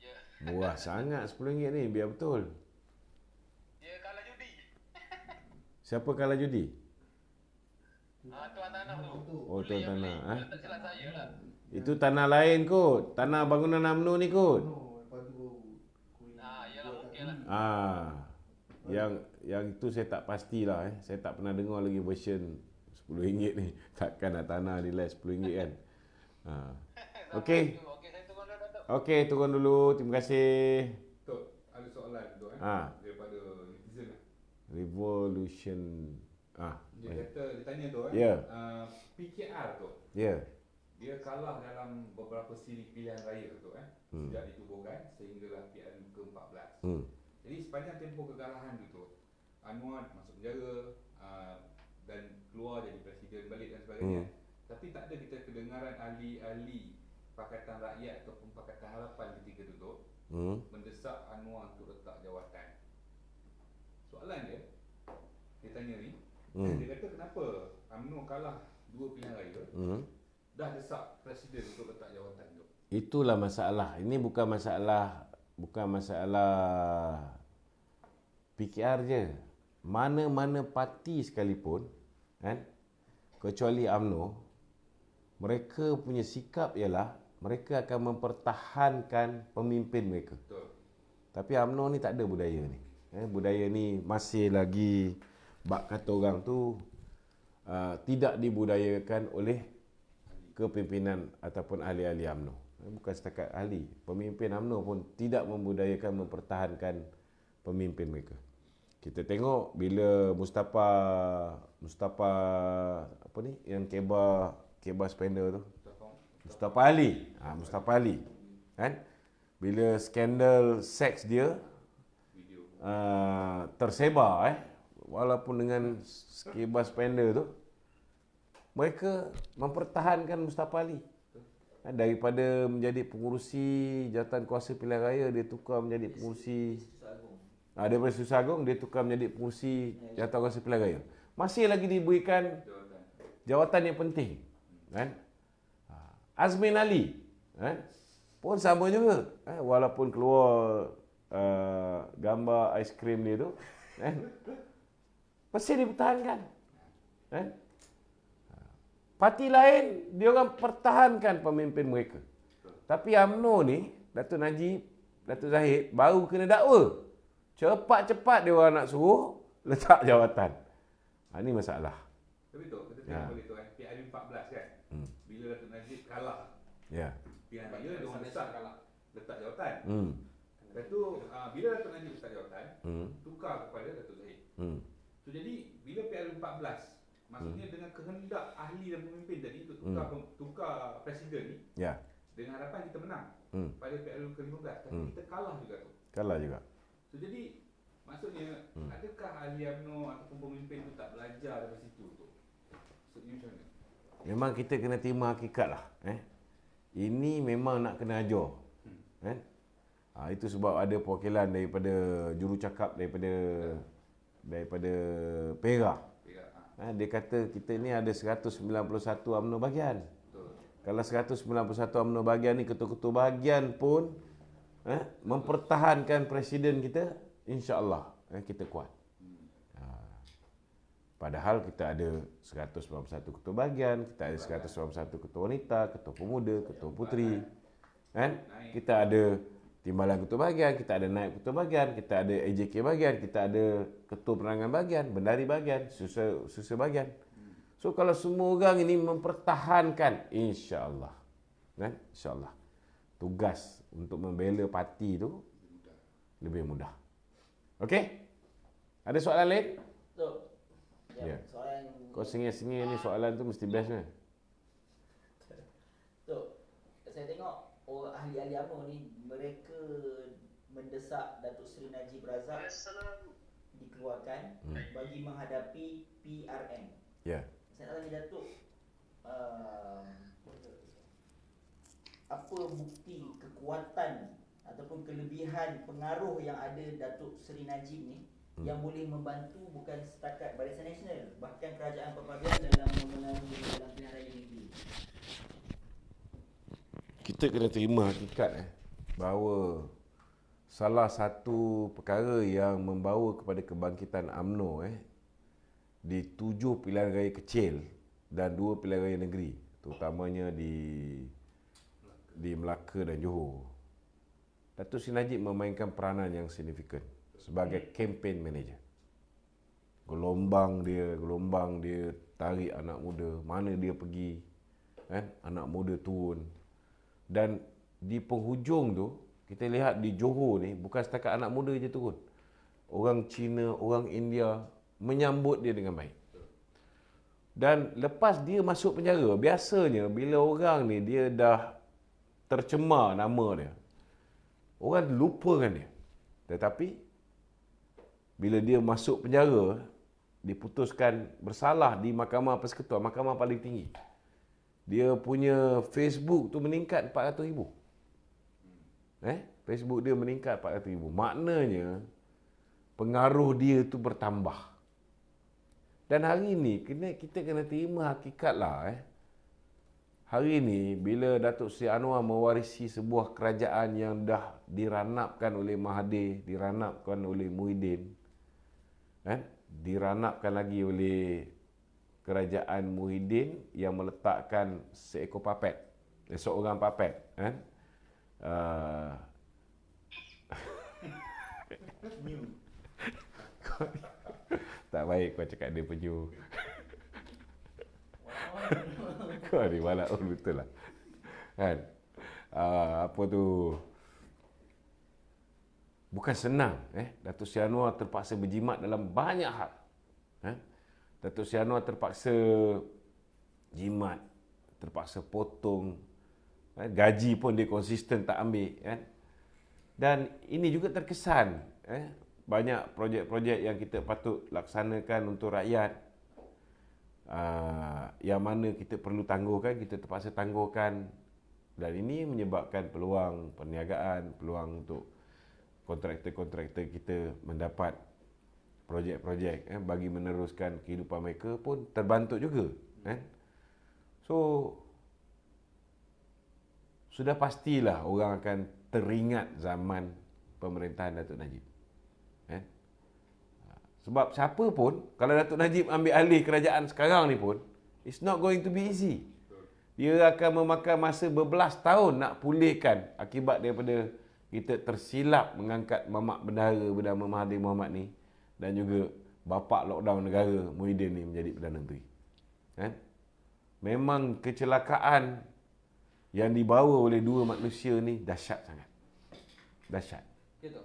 Ya. Murah sangat RM10 ni, biar betul. Dia kalah judi. Siapa kalah judi? Tuan tanah tu. Oh, tuan Kuli yang tanah, beli. Kalau tak silap saya lah. Itu tanah lain kot. Tanah bangunan UMNO ni kot. Yalah mungkin lah. Yang itu saya tak pastilah. Saya tak pernah dengar lagi version RM10 ni. Takkan nak tanah nilai RM10 kan. Okey. Okey, saya turun dulu, Datuk. Okey, turun dulu. Terima kasih. Tok, ada soalan tu daripada netizen lah. Revolution. Dia kata, dia tanya tu Ya. PKR tu, Ya. dia kalah dalam beberapa siri pilihan raya tu sejak ditubuhkan sehinggalah PRU ke-14. Jadi sepanjang tempoh kekalahan tu Anwar masuk penjara dan keluar jadi presiden balik dan sebagainya. Tapi tak ada kita kedengaran ahli-ahli Pakatan Rakyat ataupun Pakatan Harapan ketika tu mendesak Anwar untuk letak jawatan. Soalan dia tanya ni, dia kata kenapa UMNO kalah 2 pilihan raya dah desak presiden untuk letak jawatan tu. Itulah masalah. Ini bukan masalah PKR je. Mana-mana parti sekalipun kan, kecuali UMNO, mereka punya sikap ialah mereka akan mempertahankan pemimpin mereka. Betul. Tapi UMNO ni tak ada budaya ni. Budaya ni masih lagi, bak kata orang tu, tidak dibudayakan oleh kepimpinan ataupun ahli-ahli UMNO. Bukan setakat ahli, pemimpin UMNO pun tidak membudayakan mempertahankan pemimpin mereka. Kita tengok bila Mustafa apa ni yang kebab spender tu, Mustafa Ali, kan, bila skandal seks dia tersebar walaupun dengan kebab spender tu, mereka mempertahankan Mustafa Ali. Daripada menjadi pengurusi jawatan kuasa pilihan raya, dia tukar menjadi pengurusi daripada Susah Agung, dia tukar menjadi pengurusi jawatan kuasa pilihan raya. Masih lagi diberikan jawatan yang penting, kan? Azmin Ali pun sama juga, walaupun keluar gambar aiskrim dia tu, masih dipertahankan. Parti lain, dia orang pertahankan pemimpin mereka. Tapi UMNO ni, Datuk Najib, Datuk Zahid, baru kena dakwa. Cepat-cepat dia orang nak suruh letak jawatan. Ini masalah. Tapi tu, kita tengok balik tu PRU 14 kan, bila Datuk Najib kalah pilihan raya, dia orang desak letak jawatan. Lepas tu, bila Datuk Najib letak jawatan, tukar kepada Datuk Zahid. So jadi, bila PRU 14, maksudnya dengan kehendak ahli dan pemimpin tadi untuk tukar presiden ni, dengan harapan kita menang pada PRU ke-15, tapi kita kalah juga tu. Kalah juga. So jadi maksudnya adakah ahli UMNO ataupun pemimpin tu tak belajar dari situ tu? Maksudnya macam mana? Memang kita kena terima hakikat lah. Ini memang nak kena ajar. Itu sebab ada perwakilan daripada jurucakap daripada Perak. Dia kata kita ni ada 191 UMNO bahagian. Kalau 191 UMNO bahagian ni, ketua-ketua bahagian pun mempertahankan presiden kita, insya-Allah kita kuat. Padahal kita ada 191 ketua bahagian, kita ada 191 ketua wanita, ketua pemuda, ketua puteri. Kita ada timbalan ketua bahagian, kita ada naib ketua bahagian, kita ada AJK bahagian, kita ada ketua penerangan bahagian, bendahari bahagian, susah bahagian. So kalau semua orang ini mempertahankan, insya-Allah, insya-Allah, tugas untuk membela parti itu lebih mudah. Okey? Ada soalan lain? Ya. Soalan Kau sengih-sengih ni soalan tu mesti best kan? saya tengok ahli-ahli UMNO ni, mereka mendesak Datuk Seri Najib Razak dikeluarkan bagi menghadapi PRN. Ya. Saya nak tanya Datuk, apa bukti kekuatan ataupun kelebihan pengaruh yang ada Datuk Seri Najib ni yang boleh membantu bukan setakat Barisan Nasional, bahkan kerajaan perpaduan dalam memenangi dalam pilihan raya negeri? Kita kena terima hakikat bahawa salah satu perkara yang membawa kepada kebangkitan UMNO di 7 pilihan raya kecil dan 2 pilihan raya negeri, terutamanya di Melaka dan Johor, Datuk Seri Najib memainkan peranan yang signifikan sebagai campaign manager. Gelombang dia tarik anak muda, mana dia pergi, anak muda turun. Dan di penghujung tu, Kita lihat di Johor ni, bukan setakat anak muda je turun. Orang Cina, orang India menyambut dia dengan baik. Dan lepas dia masuk penjara, biasanya bila orang ni dia dah tercemar nama dia, orang lupakan dia. Tetapi bila dia masuk penjara, diputuskan bersalah di Mahkamah Persekutuan, mahkamah paling tinggi. Dia punya Facebook tu meningkat 400,000. Facebook dia meningkat 400,000. Maknanya pengaruh dia tu bertambah. Dan hari ni kita kena terima hakikat lah. Hari ni bila Datuk Seri Anwar mewarisi sebuah kerajaan yang dah diranapkan oleh Mahathir, diranapkan oleh Muhyiddin, diranapkan lagi oleh kerajaan Muhyiddin yang meletakkan seekor papet, seorang papet, tak baik kau cakap dia penyu. Kau ni walak betul lah. Kan? Apa tu? Bukan senang. Datuk Seri Anwar terpaksa berjimat dalam banyak hal. Datuk Seri Anwar terpaksa jimat, terpaksa potong. Gaji pun dia konsisten tak ambil. Dan ini juga terkesan. Banyak projek-projek yang kita patut laksanakan untuk rakyat, yang mana kita perlu tangguhkan, kita terpaksa tangguhkan. Dan ini menyebabkan peluang perniagaan, peluang untuk kontraktor-kontraktor kita mendapat projek-projek bagi meneruskan kehidupan mereka pun terbantu juga. So, sudah pastilah orang akan teringat zaman pemerintahan Datuk Najib. Sebab siapa pun, kalau Datuk Najib ambil alih kerajaan sekarang ni pun, it's not going to be easy. Dia akan memakan masa berbelas tahun nak pulihkan akibat daripada kita tersilap mengangkat Mamak Bendahara Bernama Mahathir Mohamad ni dan juga bapa lockdown negara Muhyiddin ni menjadi Perdana Menteri. Memang kecelakaan yang dibawa oleh dua manusia ni dahsyat sangat. Dahsyat. Gitu.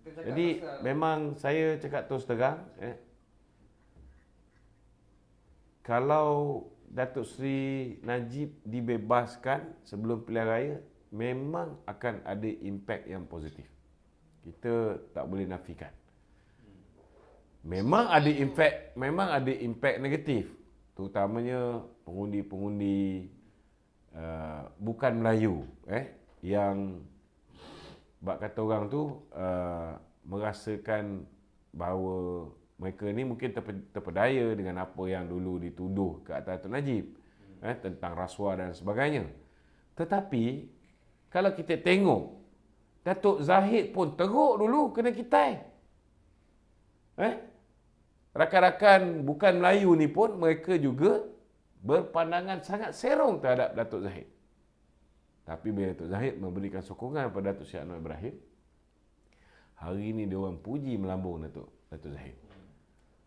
Jadi memang saya cakap terus terang, kalau Datuk Seri Najib dibebaskan sebelum pilihan raya, memang akan ada impak yang positif. Kita tak boleh nafikan. Memang ada impak negatif, terutamanya pengundi-pengundi bukan Melayu yang bak kata orang tu merasakan bahawa mereka ni mungkin terpedaya dengan apa yang dulu dituduh ke atas Datuk Najib tentang rasuah dan sebagainya. Tetapi kalau kita tengok, Datuk Zahid pun teruk dulu kena kitai. Rakan-rakan bukan Melayu ni pun mereka juga berpandangan sangat serong terhadap Datuk Zahid. Tapi bila Datuk Zahid memberikan sokongan kepada Datuk Seri Anwar Ibrahim, hari ini dia orang puji melambung Datuk Zahid.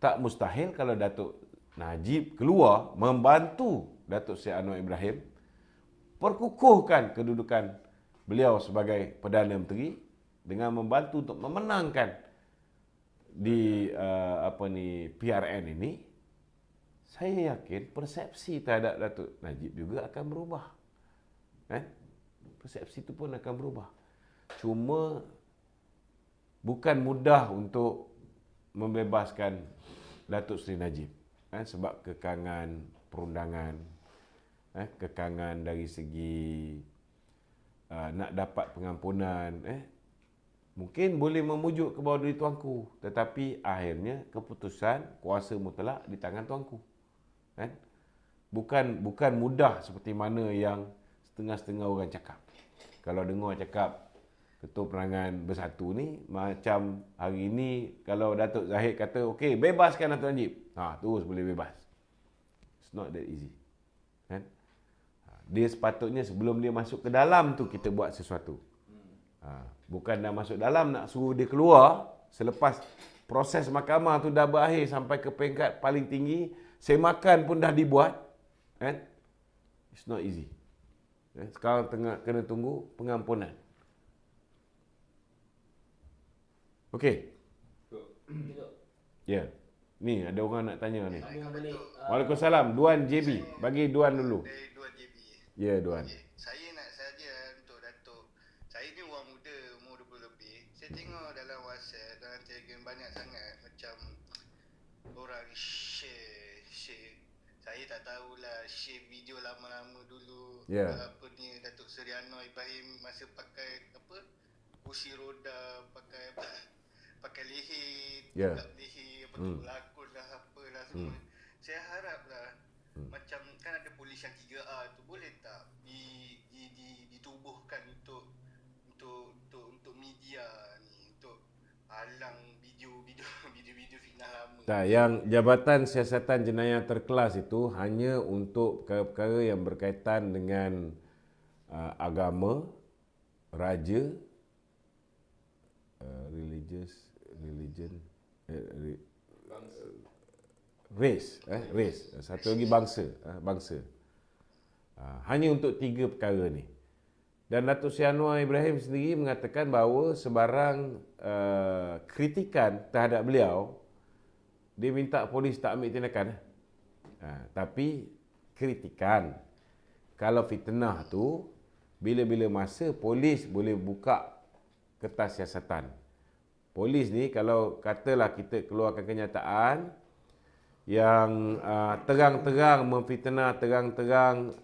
Tak mustahil kalau Datuk Najib keluar membantu Datuk Seri Anwar Ibrahim perkukuhkan kedudukan beliau sebagai Perdana Menteri dengan membantu untuk memenangkan di PRN ini. Saya yakin persepsi terhadap Datuk Najib juga akan berubah. Persepsi itu pun akan berubah. Cuma bukan mudah untuk membebaskan Datuk Seri Najib. Sebab kekangan perundangan, kekangan dari segi nak dapat pengampunan, mungkin boleh memujuk ke bawah diri tuanku, tetapi akhirnya keputusan kuasa mutlak di tangan tuanku. Bukan mudah seperti mana yang setengah-setengah orang cakap. Kalau dengar cakap Ketua Penerangan Bersatu ni, macam hari ini kalau Datuk Zahid kata okey bebaskan Datuk Najib, terus boleh bebas. It's not that easy. Dia sepatutnya sebelum dia masuk ke dalam tu kita buat sesuatu. Bukan dah masuk dalam nak suruh dia keluar selepas proses mahkamah tu dah berakhir sampai ke peringkat paling tinggi, semakan pun dah dibuat. It's not easy. Sekarang tengah kena tunggu pengampunan. Okey. Betul. Ya. Ni ada orang nak tanya ni. Sambung balik. Waalaikumsalam. Duan JB. Bagi Duan dulu. Dari 2 JB. Ya, Duan. Saya nak saja untuk Datuk. Saya ni orang muda, umur 20 lebih. Saya tengok dalam WhatsApp, dalam Telegram banyak sangat macam orang share. Saya tak tahulah share video lama-lama dulu. Ya. Apa ni Datuk Seri Anwar Ibrahim masa pakai apa? Kursi roda, pakai leher, Ya. buka leher, apa tu lakon lah apalah semua. Saya haraplah macam kan ada polis yang 3A tu boleh tak ditubuhkan untuk media ni untuk halang video fitnah lama. Tak, yang Jabatan Siasatan Jenayah Terkelas itu hanya untuk perkara-perkara yang berkaitan dengan agama, raja, religion, race. Satu lagi bangsa. Hanya untuk 3 perkara ni. Dan Datuk Seri Anwar Ibrahim sendiri mengatakan bahawa sebarang kritikan terhadap beliau, dia minta polis tak ambil tindakan. Tapi kritikan. Kalau fitnah tu, bila-bila masa polis boleh buka kertas siasatan. Polis ni kalau katalah kita keluarkan kenyataan yang terang-terang memfitnah, terang-terang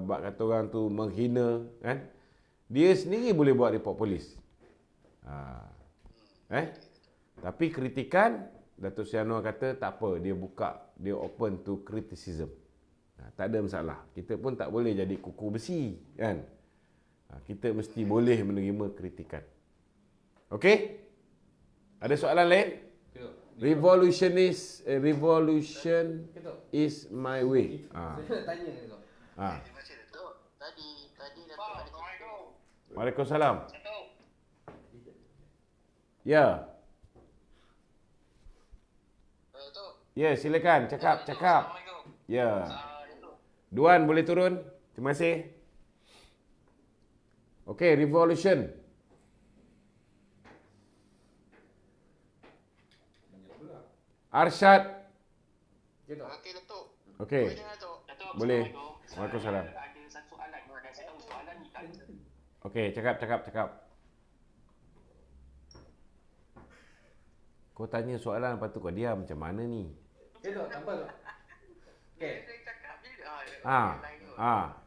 kata orang tu menghina, kan? Dia sendiri boleh buat report polis. Tapi kritikan, Datuk Seri Anwar kata tak apa, dia buka, dia open to criticism. Tak ada masalah. Kita pun tak boleh jadi kuku besi, kan? Kita mesti boleh menerima kritikan. Okey? Ada soalan lain? Revolution is my way. Saya nak tanya ni tu. Terima kasih Datuk. Tadi Datuk ada cerita. Waalaikumsalam. Datuk. Ya. Datuk. Ya, silakan. Cakap. Assalamualaikum. Ya. Datuk. Duan boleh turun? Terima kasih. Okey, revolution. Arsyad. Okey Datuk. Okey. Boleh dengar Datuk? Datuk, Boleh. Assalamualaikum. Waalaikumsalam. Ada satu soalan. Dan saya tahu soalan ni kan. Okey, cakap. Kau tanya soalan lepas tu kau diam macam mana ni? Okay tu, tak apa tu. Okay. Saya cakap bila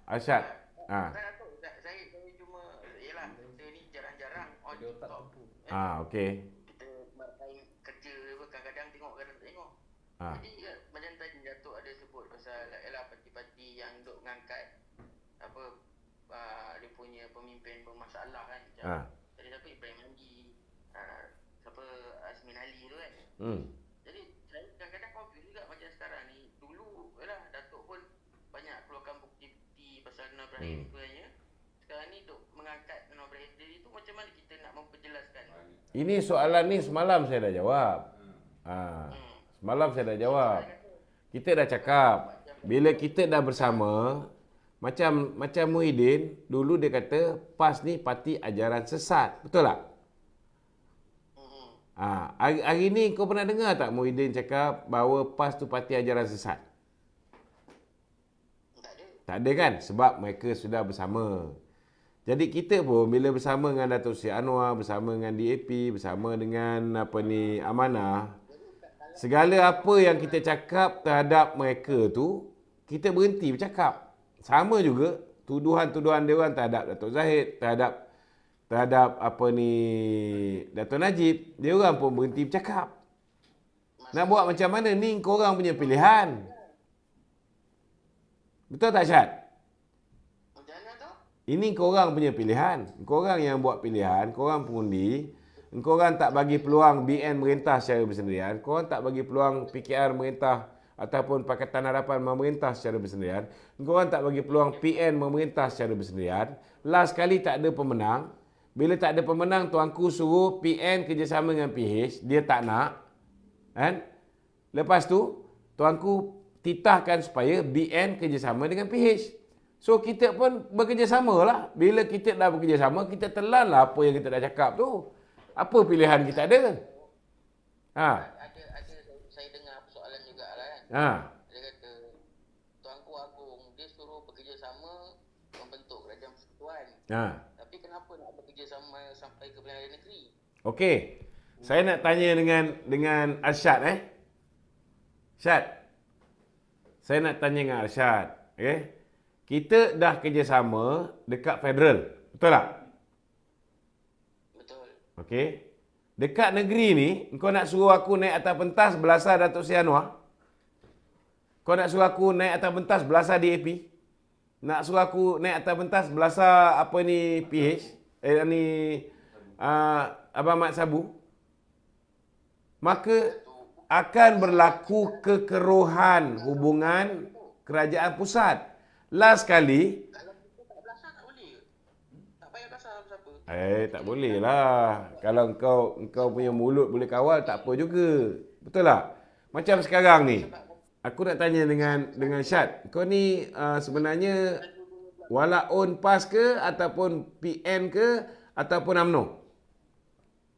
Arsyad. Saya cuma yalah saya ni jarang-jarang on Dia tak TikTok. mampu. Okey. Kita main kerja apa kadang-kadang tengok kadang tak tengok. Jadi macam tadi Datuk ada sebut pasal yalah parti-parti yang duk mengangkat apa dia punya pemimpin bermasalah kan macam tadi siapa Ibrahim Mandi siapa Azmin Ali tu kan. Jadi saya kadang-kadang confuse juga macam sekarang ni. Dulu yalah Datuk pun banyak keluarkan bukti-bukti pasal Anwar Ibrahim sebenarnya. Sekarang ni duk mengangkat Anwar Ibrahim sendiri tu macam mana kita nak memperjelaskan? Ini soalan ni semalam saya dah jawab. Semalam saya dah jawab. Kita dah cakap, bila kita dah bersama, macam Muhyiddin, dulu dia kata PAS ni parti ajaran sesat. Betul tak? Hari ni kau pernah dengar tak Muhyiddin cakap bahawa PAS tu parti ajaran sesat? Tak ada kan? Sebab mereka sudah bersama. Jadi kita pun bila bersama dengan Datuk Seri Anwar, bersama dengan DAP, bersama dengan Amanah, segala apa yang kita cakap terhadap mereka tu, kita berhenti bercakap. Sama juga tuduhan-tuduhan dia orang terhadap Datuk Zahid, terhadap Datuk Najib, dia orang pun berhenti bercakap. Nak buat macam mana? Ni korang punya pilihan. Betul tak, Syed? Ini korang punya pilihan. Korang yang buat pilihan, korang pengundi. Korang tak bagi peluang BN merintah secara bersendirian. Korang tak bagi peluang PKR merintah ataupun Pakatan Harapan memerintah secara bersendirian. Korang tak bagi peluang PN memerintah secara bersendirian. Last kali tak ada pemenang. Bila tak ada pemenang, tuanku suruh PN kerjasama dengan PH. Dia tak nak. Kan? Lepas tu, tuanku titahkan supaya BN kerjasama dengan PH. So, kita pun bekerjasama lah. Bila kita dah bekerjasama, kita telan lah apa yang kita dah cakap tu. Apa pilihan kita ada? Ha. Ada saya dengar persoalan jugalah kan. Ha. Dia kata Tuanku Agung dia suruh bekerjasama membentuk kerajaan persekutuan. Ha. Tapi kenapa nak bekerjasama sampai ke pilihan raya negeri? Okey. Saya nak tanya dengan Arsyad Arsyad. Saya nak tanya dengan Arsyad. Okey. Kita dah kerjasama dekat federal. Betul tak? Betul. Okey. Dekat negeri ni, kau nak suruh aku naik atas pentas belasah Datuk Seri Anwar? Kau nak suruh aku naik atas pentas belasah DAP? Nak suruh aku naik atas pentas belasah apa ni PH? Abang Mat Sabu? Maka akan berlaku kekeruhan hubungan kerajaan pusat. Last kali, Kalau kita tak belasah tak boleh ke? Tak payah belasah siapa? tak boleh lah. Kalau engkau punya mulut boleh kawal, tak apa juga. Betul tak? Macam sekarang ni. Aku nak tanya dengan Syad. Kau ni sebenarnya walaun PAS ke ataupun PN ke ataupun UMNO?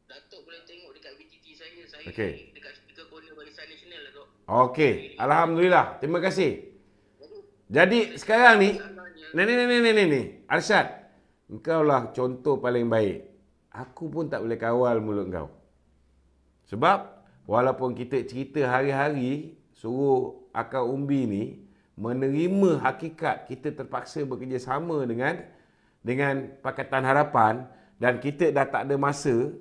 Datuk boleh tengok dekat VTT saya. Saya Okey. dekat speaker corner Barisan Nasional lah, Dok. Okey. Alhamdulillah. Terima kasih. Jadi sekarang ni, ni. Arsyad. Engkau lah contoh paling baik. Aku pun tak boleh kawal mulut kau. Sebab walaupun kita cerita hari-hari, suruh akal umbi ni menerima hakikat kita terpaksa bekerjasama dengan Pakatan Harapan dan kita dah tak ada masa,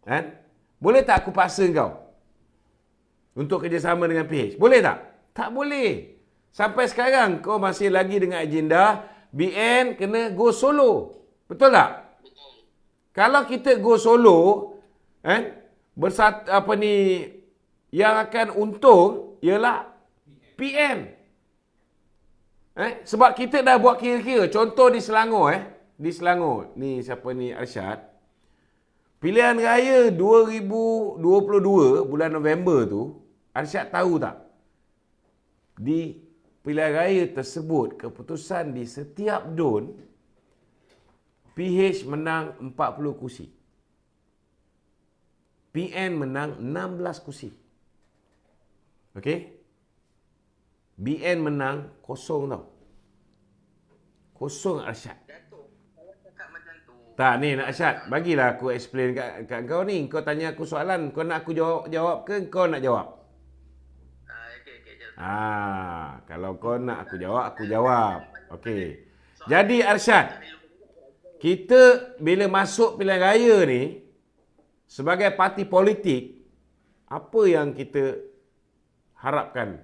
kan? Boleh tak aku paksa kau untuk kerjasama dengan PH? Boleh tak? Tak boleh. Sampai sekarang kau masih lagi dengan agenda BN kena go solo. Betul tak? Betul. Kalau kita go solo, yang akan untung ialah PN. Sebab kita dah buat kira-kira. Contoh di Selangor, di Selangor. Ni siapa ni, Arsyad. Pilihan raya 2022 bulan November tu, Arsyad tahu tak? Di pilihan raya tersebut, keputusan di setiap DUN, PH menang 40 kursi. PN menang 16 kursi. Okey? BN menang kosong tau. Kosong Arsyad. Datuk, kalau cakap macam tu. Tak, ni nak Arsyad. Bagilah aku explain kat kau ni. Kau tanya aku soalan. Kau nak aku jawab ke kau nak jawab? Okey. Kalau kau nak aku jawab. Okey. Jadi Arsyad, kita bila masuk pilihan raya ni, sebagai parti politik, apa yang kita harapkan?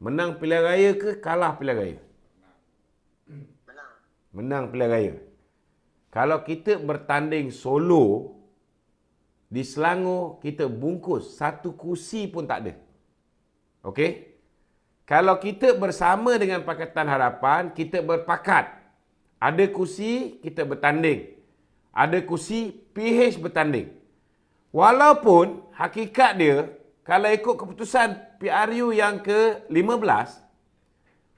Menang pilihan raya ke kalah pilihan raya? Menang pilihan raya. Kalau kita bertanding solo, di Selangor kita bungkus, satu kursi pun tak ada. Okey? Kalau kita bersama dengan Pakatan Harapan, kita berpakat. Ada kursi, kita bertanding. Ada kursi, PH bertanding. Walaupun hakikat dia, kalau ikut keputusan PRU yang ke-15,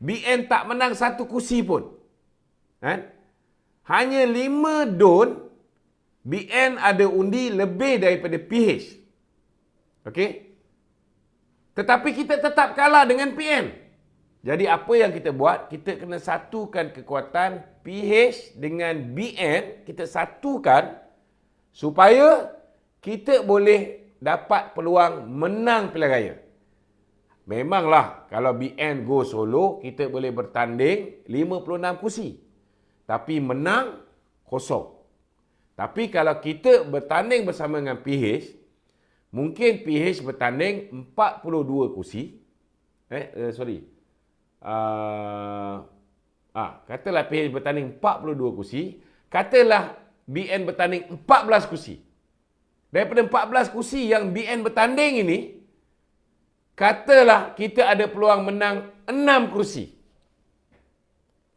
BN tak menang satu kursi pun. Hanya 5 DUN, BN ada undi lebih daripada PH. Okey? Tetapi kita tetap kalah dengan PN. Jadi apa yang kita buat? Kita kena satukan kekuatan PH dengan BN. Kita satukan supaya kita boleh dapat peluang menang pilihan raya. Memanglah kalau BN go solo, kita boleh bertanding 56 kursi. Tapi menang kosong. Tapi kalau kita bertanding bersama dengan PH, mungkin PH bertanding 42 kursi. Katalah PH bertanding 42 kursi. Katalah BN bertanding 14 kursi. Daripada 14 kursi yang BN bertanding ini, katalah kita ada peluang menang 6 kursi.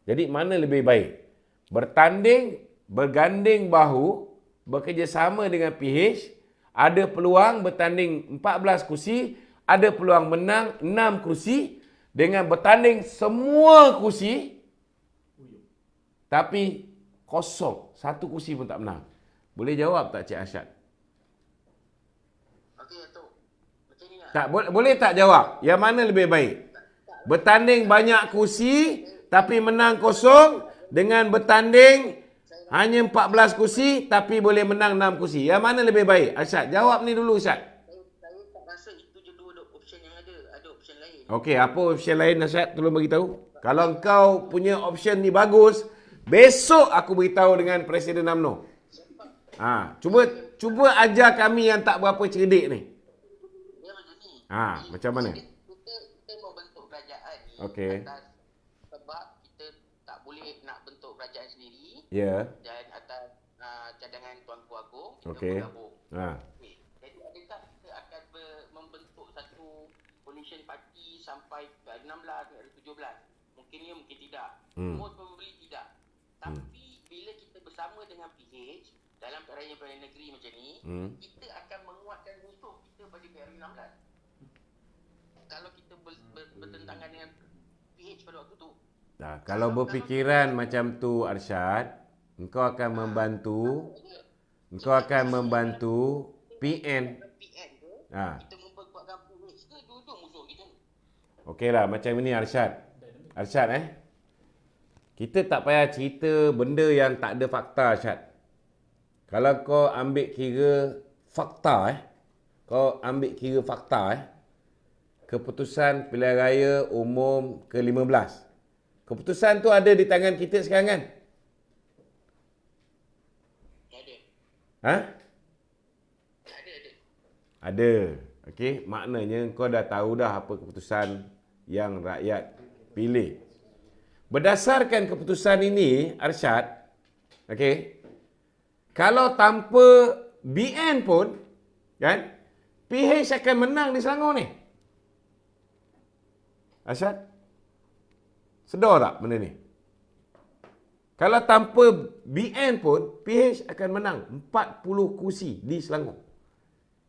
Jadi mana lebih baik? Bertanding, berganding bahu, bekerjasama dengan PH, ada peluang bertanding 14 kursi, ada peluang menang 6 kursi, dengan bertanding semua kursi, tapi kosong. Satu kursi pun tak menang. Boleh jawab tak Cik Arsyad? Tak boleh tak jawab. Yang mana lebih baik? Bertanding banyak kursi tapi menang kosong dengan bertanding hanya 14 kursi tapi boleh menang 6 kursi. Yang mana lebih baik? Arsyad, jawab ni dulu Arsyad. Saya tak rasa itu je dua option yang ada option lain. Okey, apa option lain Arsyad? Tolong beritahu. Kalau kau punya option ni bagus, besok aku beritahu dengan Presiden UMNO. Cuba ajar kami yang tak berapa cerdik ni. Dia macam ni. Macam mana? Kita membentuk kerajaan ni Okey. atas sebab kita tak boleh nak bentuk kerajaan sendiri Ya. dan atas cadangan Tuanku Agong kita Okey. bergabung. Okey. Jadi adakah kita akan membentuk satu coalition parti sampai 16 atau 17? Mungkin ya, mungkin tidak. Most probably tidak. Tapi bila kita bersama dengan PH dalam perayaan negeri macam ni, kita akan menguatkan musuh kita pada PRU 16. Kalau kita bertentangan dengan PH pada waktu tu. Kalau berfikiran macam tu Arsyad, engkau akan membantu PN. PN tu, kita memperkuatkan PH ke dua-dua musuh kita. Okeylah, macam ini Arsyad. Kita tak payah cerita benda yang tak ada fakta Arsyad. Kalau kau ambil kira fakta keputusan pilihan raya umum ke-15. Keputusan tu ada di tangan kita sekarang kan? Ada. Ada. Okey, maknanya kau dah tahu dah apa keputusan yang rakyat pilih. Berdasarkan keputusan ini, Arsyad, okey, kalau tanpa BN pun, kan, PH akan menang di Selangor ni. Arsyad, sedar tak benda ni? Kalau tanpa BN pun, PH akan menang 40 kursi di Selangor.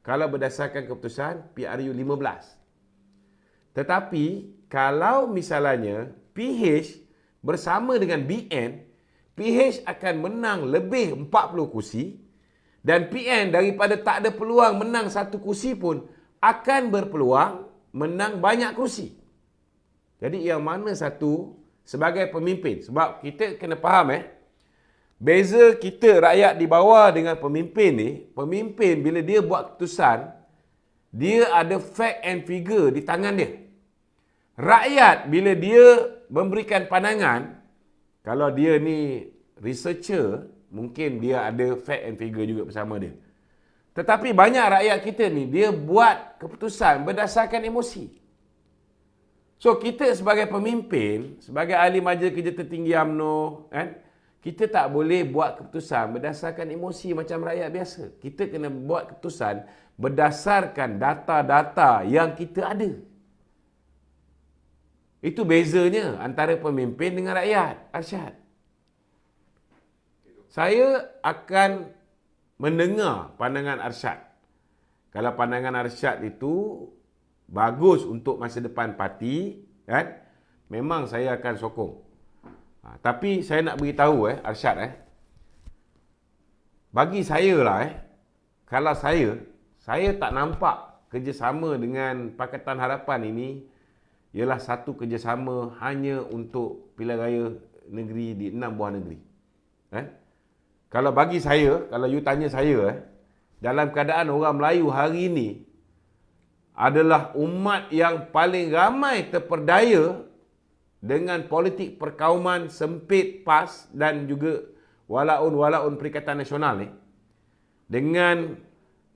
Kalau berdasarkan keputusan PRU 15. Tetapi, kalau misalnya PH bersama dengan BN, PH akan menang lebih 40 kursi dan PN daripada tak ada peluang menang satu kursi pun akan berpeluang menang banyak kursi. Jadi yang mana satu sebagai pemimpin? Sebab kita kena faham beza kita rakyat di bawah dengan pemimpin ni, pemimpin bila dia buat keputusan, dia ada fact and figure di tangan dia. Rakyat bila dia memberikan pandangan, kalau dia ni researcher, mungkin dia ada fact and figure juga bersama dia. Tetapi banyak rakyat kita ni, dia buat keputusan berdasarkan emosi. So, kita sebagai pemimpin, sebagai ahli Majlis Kerja Tertinggi UMNO, kan, kita tak boleh buat keputusan berdasarkan emosi macam rakyat biasa. Kita kena buat keputusan berdasarkan data-data yang kita ada. Itu bezanya antara pemimpin dengan rakyat, Arsyad. Saya akan mendengar pandangan Arsyad. Kalau pandangan Arsyad itu bagus untuk masa depan parti, kan, memang saya akan sokong. Tapi saya nak beritahu Arsyad, bagi saya lah kalau saya tak nampak kerjasama dengan Pakatan Harapan ini ialah satu kerjasama hanya untuk pilihan raya negeri di 6 buah negeri. Kalau bagi saya, kalau you tanya saya, dalam keadaan orang Melayu hari ini adalah umat yang paling ramai terperdaya dengan politik perkauman sempit PAS dan juga walaun Perikatan Nasional ni, dengan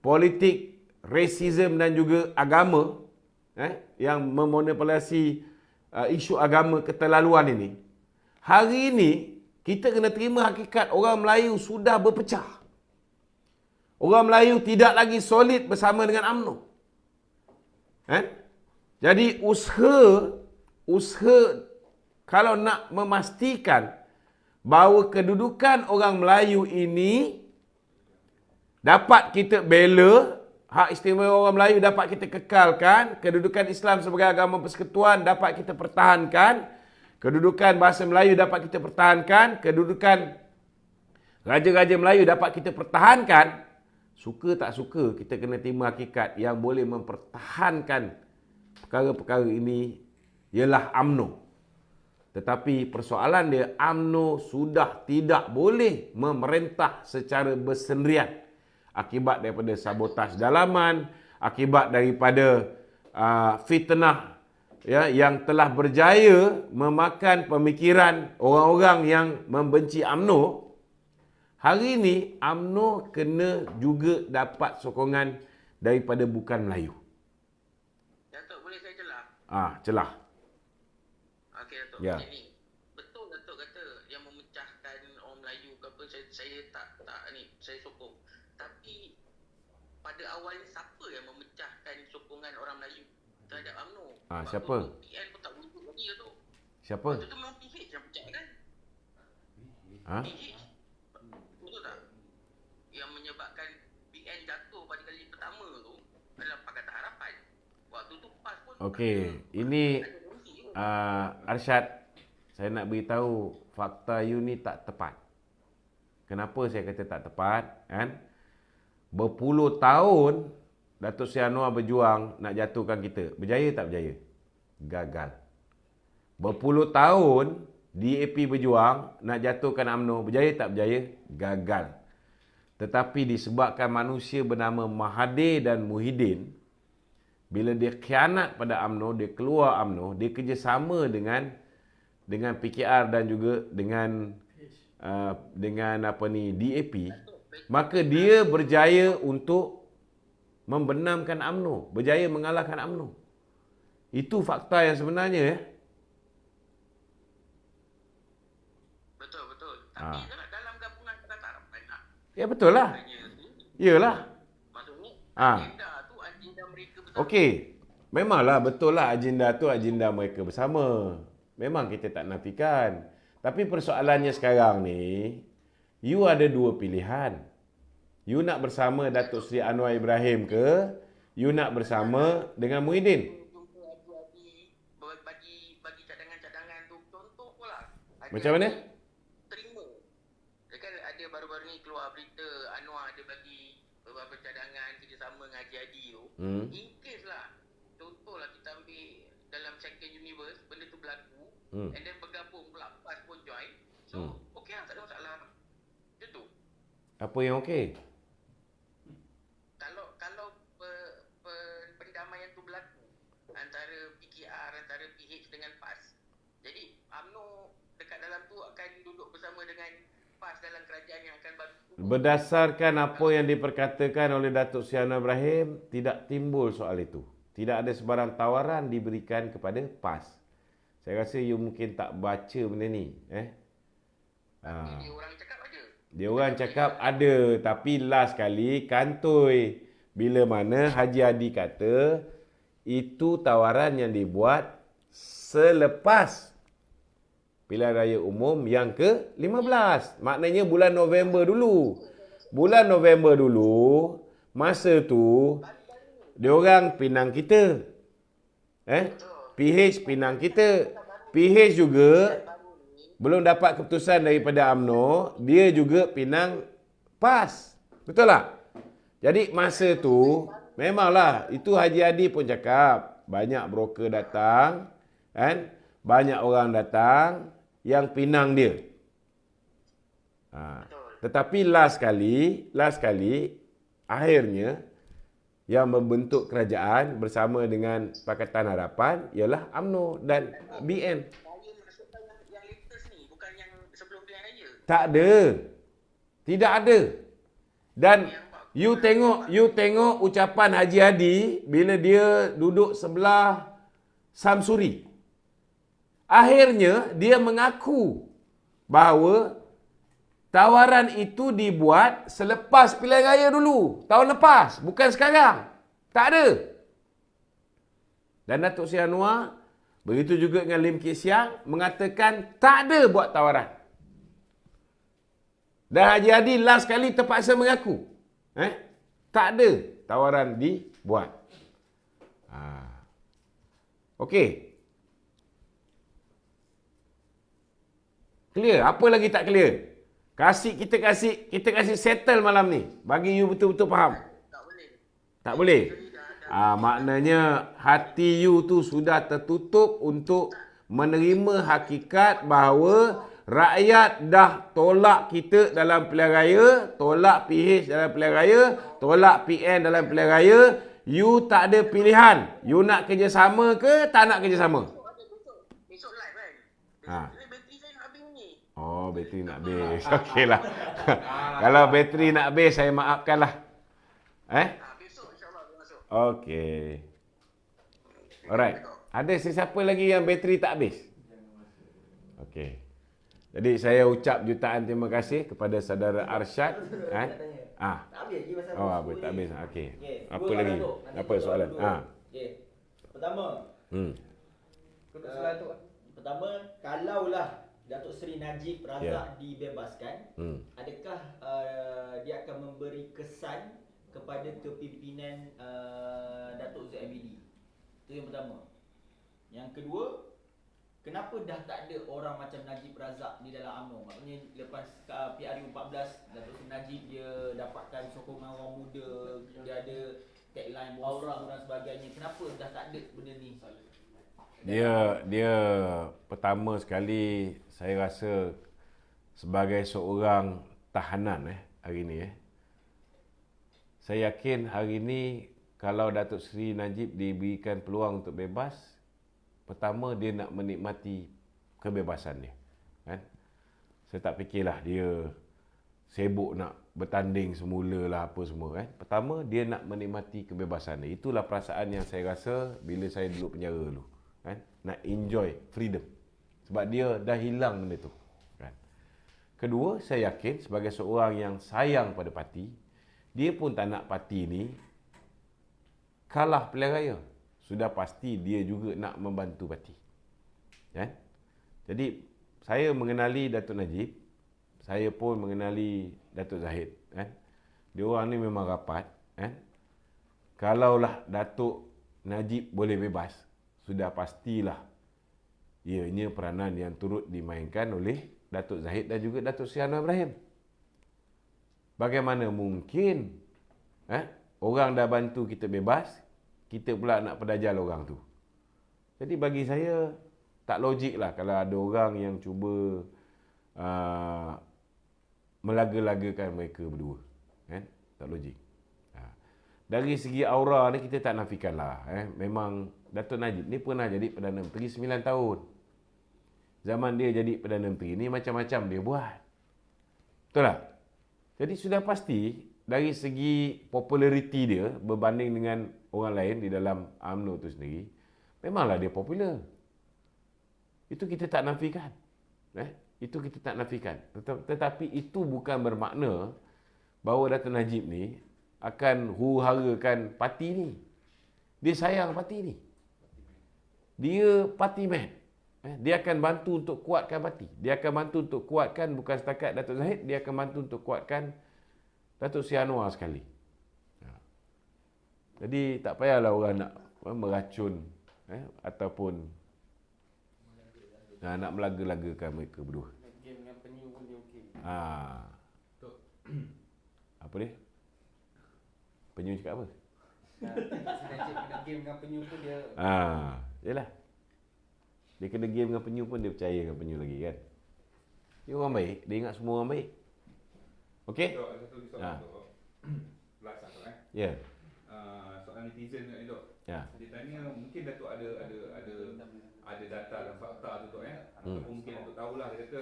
politik rasism dan juga agama yang memonopolasi isu agama keterlaluan ini. Hari ini kita kena terima hakikat orang Melayu sudah berpecah. Orang Melayu tidak lagi solid bersama dengan UMNO. Jadi usaha kalau nak memastikan bahawa kedudukan orang Melayu ini dapat kita bela, hak istimewa orang Melayu dapat kita kekalkan, kedudukan Islam sebagai agama persekutuan dapat kita pertahankan, kedudukan bahasa Melayu dapat kita pertahankan, kedudukan Raja-Raja Melayu dapat kita pertahankan, suka tak suka, kita kena terima hakikat yang boleh mempertahankan perkara-perkara ini ialah UMNO. Tetapi persoalan dia, UMNO sudah tidak boleh memerintah secara bersendirian akibat daripada sabotaj dalaman, akibat daripada fitnah ya, yang telah berjaya memakan pemikiran orang-orang yang membenci UMNO. Hari ini UMNO kena juga dapat sokongan daripada bukan Melayu. Datuk, boleh saya celah? Celah. Okey Datuk. Ya. Jadi betul Datuk kata yang memecahkan orang Melayu ke apa, saya tak ni, saya sokong. Tapi pada awalnya siapa yang memecahkan sokongan orang Melayu terhadap UMNO? Siapa? PN pun tak wujud lagi Datuk. Siapa? Itu tu memang PH yang pecah kan? PH. Betul tak? Yang menyebabkan PN jatuh pada kali pertama tu adalah Pakatan Harapan. Waktu tu PAS pun Okey, ini Arsyad, saya nak beritahu fakta you ni tak tepat. Kenapa saya kata tak tepat? Kan? Berpuluh tahun Datuk Seri Anwar berjuang nak jatuhkan kita. Berjaya tak berjaya? Gagal. Berpuluh tahun DAP berjuang nak jatuhkan UMNO. Berjaya tak berjaya? Gagal. Tetapi disebabkan manusia bernama Mahathir dan Muhyiddin, bila dia khianat pada UMNO, dia keluar UMNO, dia kerjasama dengan PKR dan juga dengan DAP, maka dia berjaya untuk membenamkan UMNO, berjaya mengalahkan UMNO. Itu fakta yang sebenarnya ya. Betul. Tapi dalam gabungan Pakatan Harapan nak. Ya betul lah. Iyalah. Maksudnya Ah. agenda tu agenda mereka bersama. Okey. Memanglah betul lah agenda tu agenda mereka bersama. Memang kita tak nafikan. Tapi persoalannya sekarang ni, you ada dua pilihan. You nak bersama Datuk Seri Anwar Ibrahim ke, you nak bersama dengan Muhyiddin? Bagi cadangan-cadangan tu contoh pula. Macam mana? Terima. Dia kan ada baru-baru ni keluar berita Anwar ada bagi beberapa cadangan kerjasama dengan Haji Hadi tu. In case lah, contohlah kita ambil dalam second universe benda tu berlaku, and then bergabung pula PAS pun join. So, okey lah, tak ada masalah. Macam tu. Apa yang okey? Kalau pendamaian tu berlaku antara PKR, antara PH dengan PAS, jadi UMNO dekat dalam tu akan duduk bersama dengan PAS dalam kerajaan yang akan baru. Berdasarkan apa yang diperkatakan oleh Datuk Seri Anwar Ibrahim, tidak timbul soal itu. Tidak ada sebarang tawaran diberikan kepada PAS. Saya rasa you mungkin tak baca benda ni. Dia orang cakap ada. Dia orang cakap ada, tapi last kali kantoi. Bila mana Haji Hadi kata, itu tawaran yang dibuat selepas pilihan raya umum yang ke-15. Maknanya bulan November dulu. Bulan November dulu, masa tu, diorang pinang kita. PH pinang kita. PH juga belum dapat keputusan daripada UMNO, dia juga pinang PAS. Betul tak? Jadi masa tu, memanglah, itu Haji Hadi pun cakap, banyak broker datang, kan? Banyak orang datang yang pinang dia. Tetapi last kali, akhirnya, yang membentuk kerajaan bersama dengan Pakatan Harapan ialah UMNO dan BN. Saya maksudkan yang latest ni, bukan yang sebelum pilihan raya. Tak ada. Tidak ada. Dan you tengok ucapan Haji Hadi bila dia duduk sebelah Samsuri. Akhirnya dia mengaku bahawa tawaran itu dibuat selepas pilihan raya dulu. Tahun lepas. Bukan sekarang. Tak ada. Dan Datuk Seri Anwar, begitu juga dengan Lim Kit Siang, mengatakan tak ada buat tawaran. Dan Haji Hadi last kali terpaksa mengaku. Tak ada tawaran dibuat. Okey. Clear? Apa lagi tak clear? Kita kasih settle malam ni. Bagi you betul-betul faham. Tak boleh. Tak boleh. Jadi dah Maknanya hati you tu sudah tertutup untuk menerima hakikat bahawa rakyat dah tolak kita dalam pilihan raya, tolak PH dalam pilihan raya, tolak PN dalam pilihan raya. You tak ada pilihan. You nak kerjasama ke tak nak kerjasama? besok live kan. Ha. Besok bateri saya nak habis ni. Oh, bateri nak habis. Okeylah. Kalau bateri nak habis, saya maafkanlah. Besok insyaAllah dia masuk. Okey. Alright. Ada sesiapa lagi yang bateri tak habis? Okey. Jadi saya ucap jutaan terima kasih kepada saudara Arsyad. Tak habis lagi pasal Oh, bos tak ni. habis. Okey. Okey, Apa dua lagi? Datuk. Nanti Apa jawab soalan? dulu. Okey. Pertama, pertama kalaulah Datuk Seri Najib Razak dibebaskan, adakah dia akan memberi kesan kepada kepimpinan Datuk ZMBD? Itu yang pertama. Yang kedua, kenapa dah tak ada orang macam Najib Razak di dalam UMNO? Maknanya lepas PRU 14, Datuk Seri Najib dia dapatkan sokongan orang muda, dia ada tagline orang dan sebagainya. Kenapa dah tak ada benda ni? Dia pertama sekali saya rasa sebagai seorang tahanan hari ni saya yakin hari ni kalau Datuk Seri Najib diberikan peluang untuk bebas, pertama dia nak menikmati kebebasan dia. Kan? Saya tak fikirlah dia sibuk nak bertanding semula lah apa semua kan. Pertama dia nak menikmati kebebasan dia. Itulah perasaan yang saya rasa bila saya duduk penjara dulu. Kan? Nak enjoy freedom. Sebab dia dah hilang benda tu. Kan? Kedua, saya yakin sebagai seorang yang sayang pada parti, dia pun tak nak parti ni kalah pilihan raya. Sudah pasti dia juga nak membantu parti. Kan? Jadi, saya mengenali Datuk Najib, saya pun mengenali Datuk Zahid. Kan? Dia orang ni memang rapat. Kan? Kalaulah Datuk Najib boleh bebas, sudah pastilah ianya peranan yang turut dimainkan oleh Datuk Zahid dan juga Datuk Seri Anwar Ibrahim. Bagaimana mungkin orang dah bantu kita bebas, kita pula nak pedajal orang tu. Jadi bagi saya tak logik lah kalau ada orang yang cuba melaga-lagakan mereka berdua. Kan? Tak logik. Dari segi aura ni kita tak nafikan lah. Memang Datuk Najib ni pernah jadi Perdana Menteri 9 tahun. Zaman dia jadi Perdana Menteri ni macam-macam dia buat. Betul tak? Jadi sudah pasti dari segi populariti dia berbanding dengan orang lain di dalam UMNO tu sendiri, memanglah dia popular. Itu kita tak nafikan. Itu kita tak nafikan. Tetapi itu bukan bermakna bahawa Datuk Najib ni akan huru-harakan parti ni. Dia sayang parti ni. Dia party man. Dia akan bantu untuk kuatkan parti. Dia akan bantu untuk kuatkan bukan setakat Datuk Zahid, dia akan bantu untuk kuatkan Datuk Seri Anwar sekali. Jadi tak payahlah orang nak meracun ataupun nak melaga-lagakan mereka berdua. Game dengan penyu pun dia okey. Apa dia? Penyu cakap apa? Kena game dengan penyu pun dia. Yalah. Dia kena game dengan penyu pun dia percaya dengan penyu lagi kan. Dia orang baik, dia ingat semua orang baik. Okey? Dok, ada satu soalan Dok. Last satu Ya. Soalan netizen ni Dok. Ya. Dia tanya mungkin Datuk ada data dan fakta tu Dok ataupun mungkin Datuk tahulah dia kata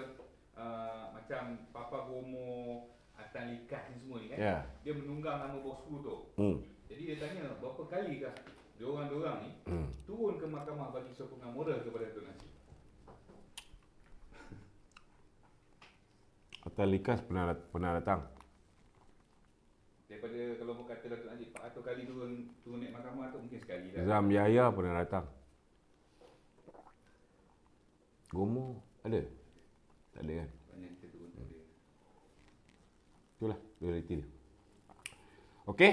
macam Papa Gomo, Atan Likas ni semua ni kan. Ya. Dia menunggang nama bosku tu. Jadi dia tanya berapa kalikah diorang-diorang ni turun ke mahkamah bagi sokongan moral kepada Datuk Najib. Atan Likas pernah datang. Daripada kalau berkata Datuk Najib 400 kali turun naik mahkamah tu mungkin sekali dah. Zam Yahya pernah datang. Gomo ada? Tak ada kan? Banyak kita turun tak ada. Itulah realiti dia. Okey,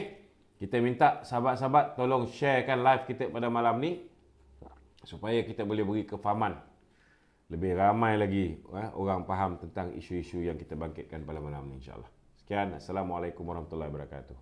kita minta sahabat-sahabat tolong sharekan live kita pada malam ni supaya kita boleh beri kefahaman lebih ramai lagi orang faham tentang isu-isu yang kita bangkitkan pada malam ini insya-Allah. Sekian, Assalamualaikum warahmatullahi wabarakatuh.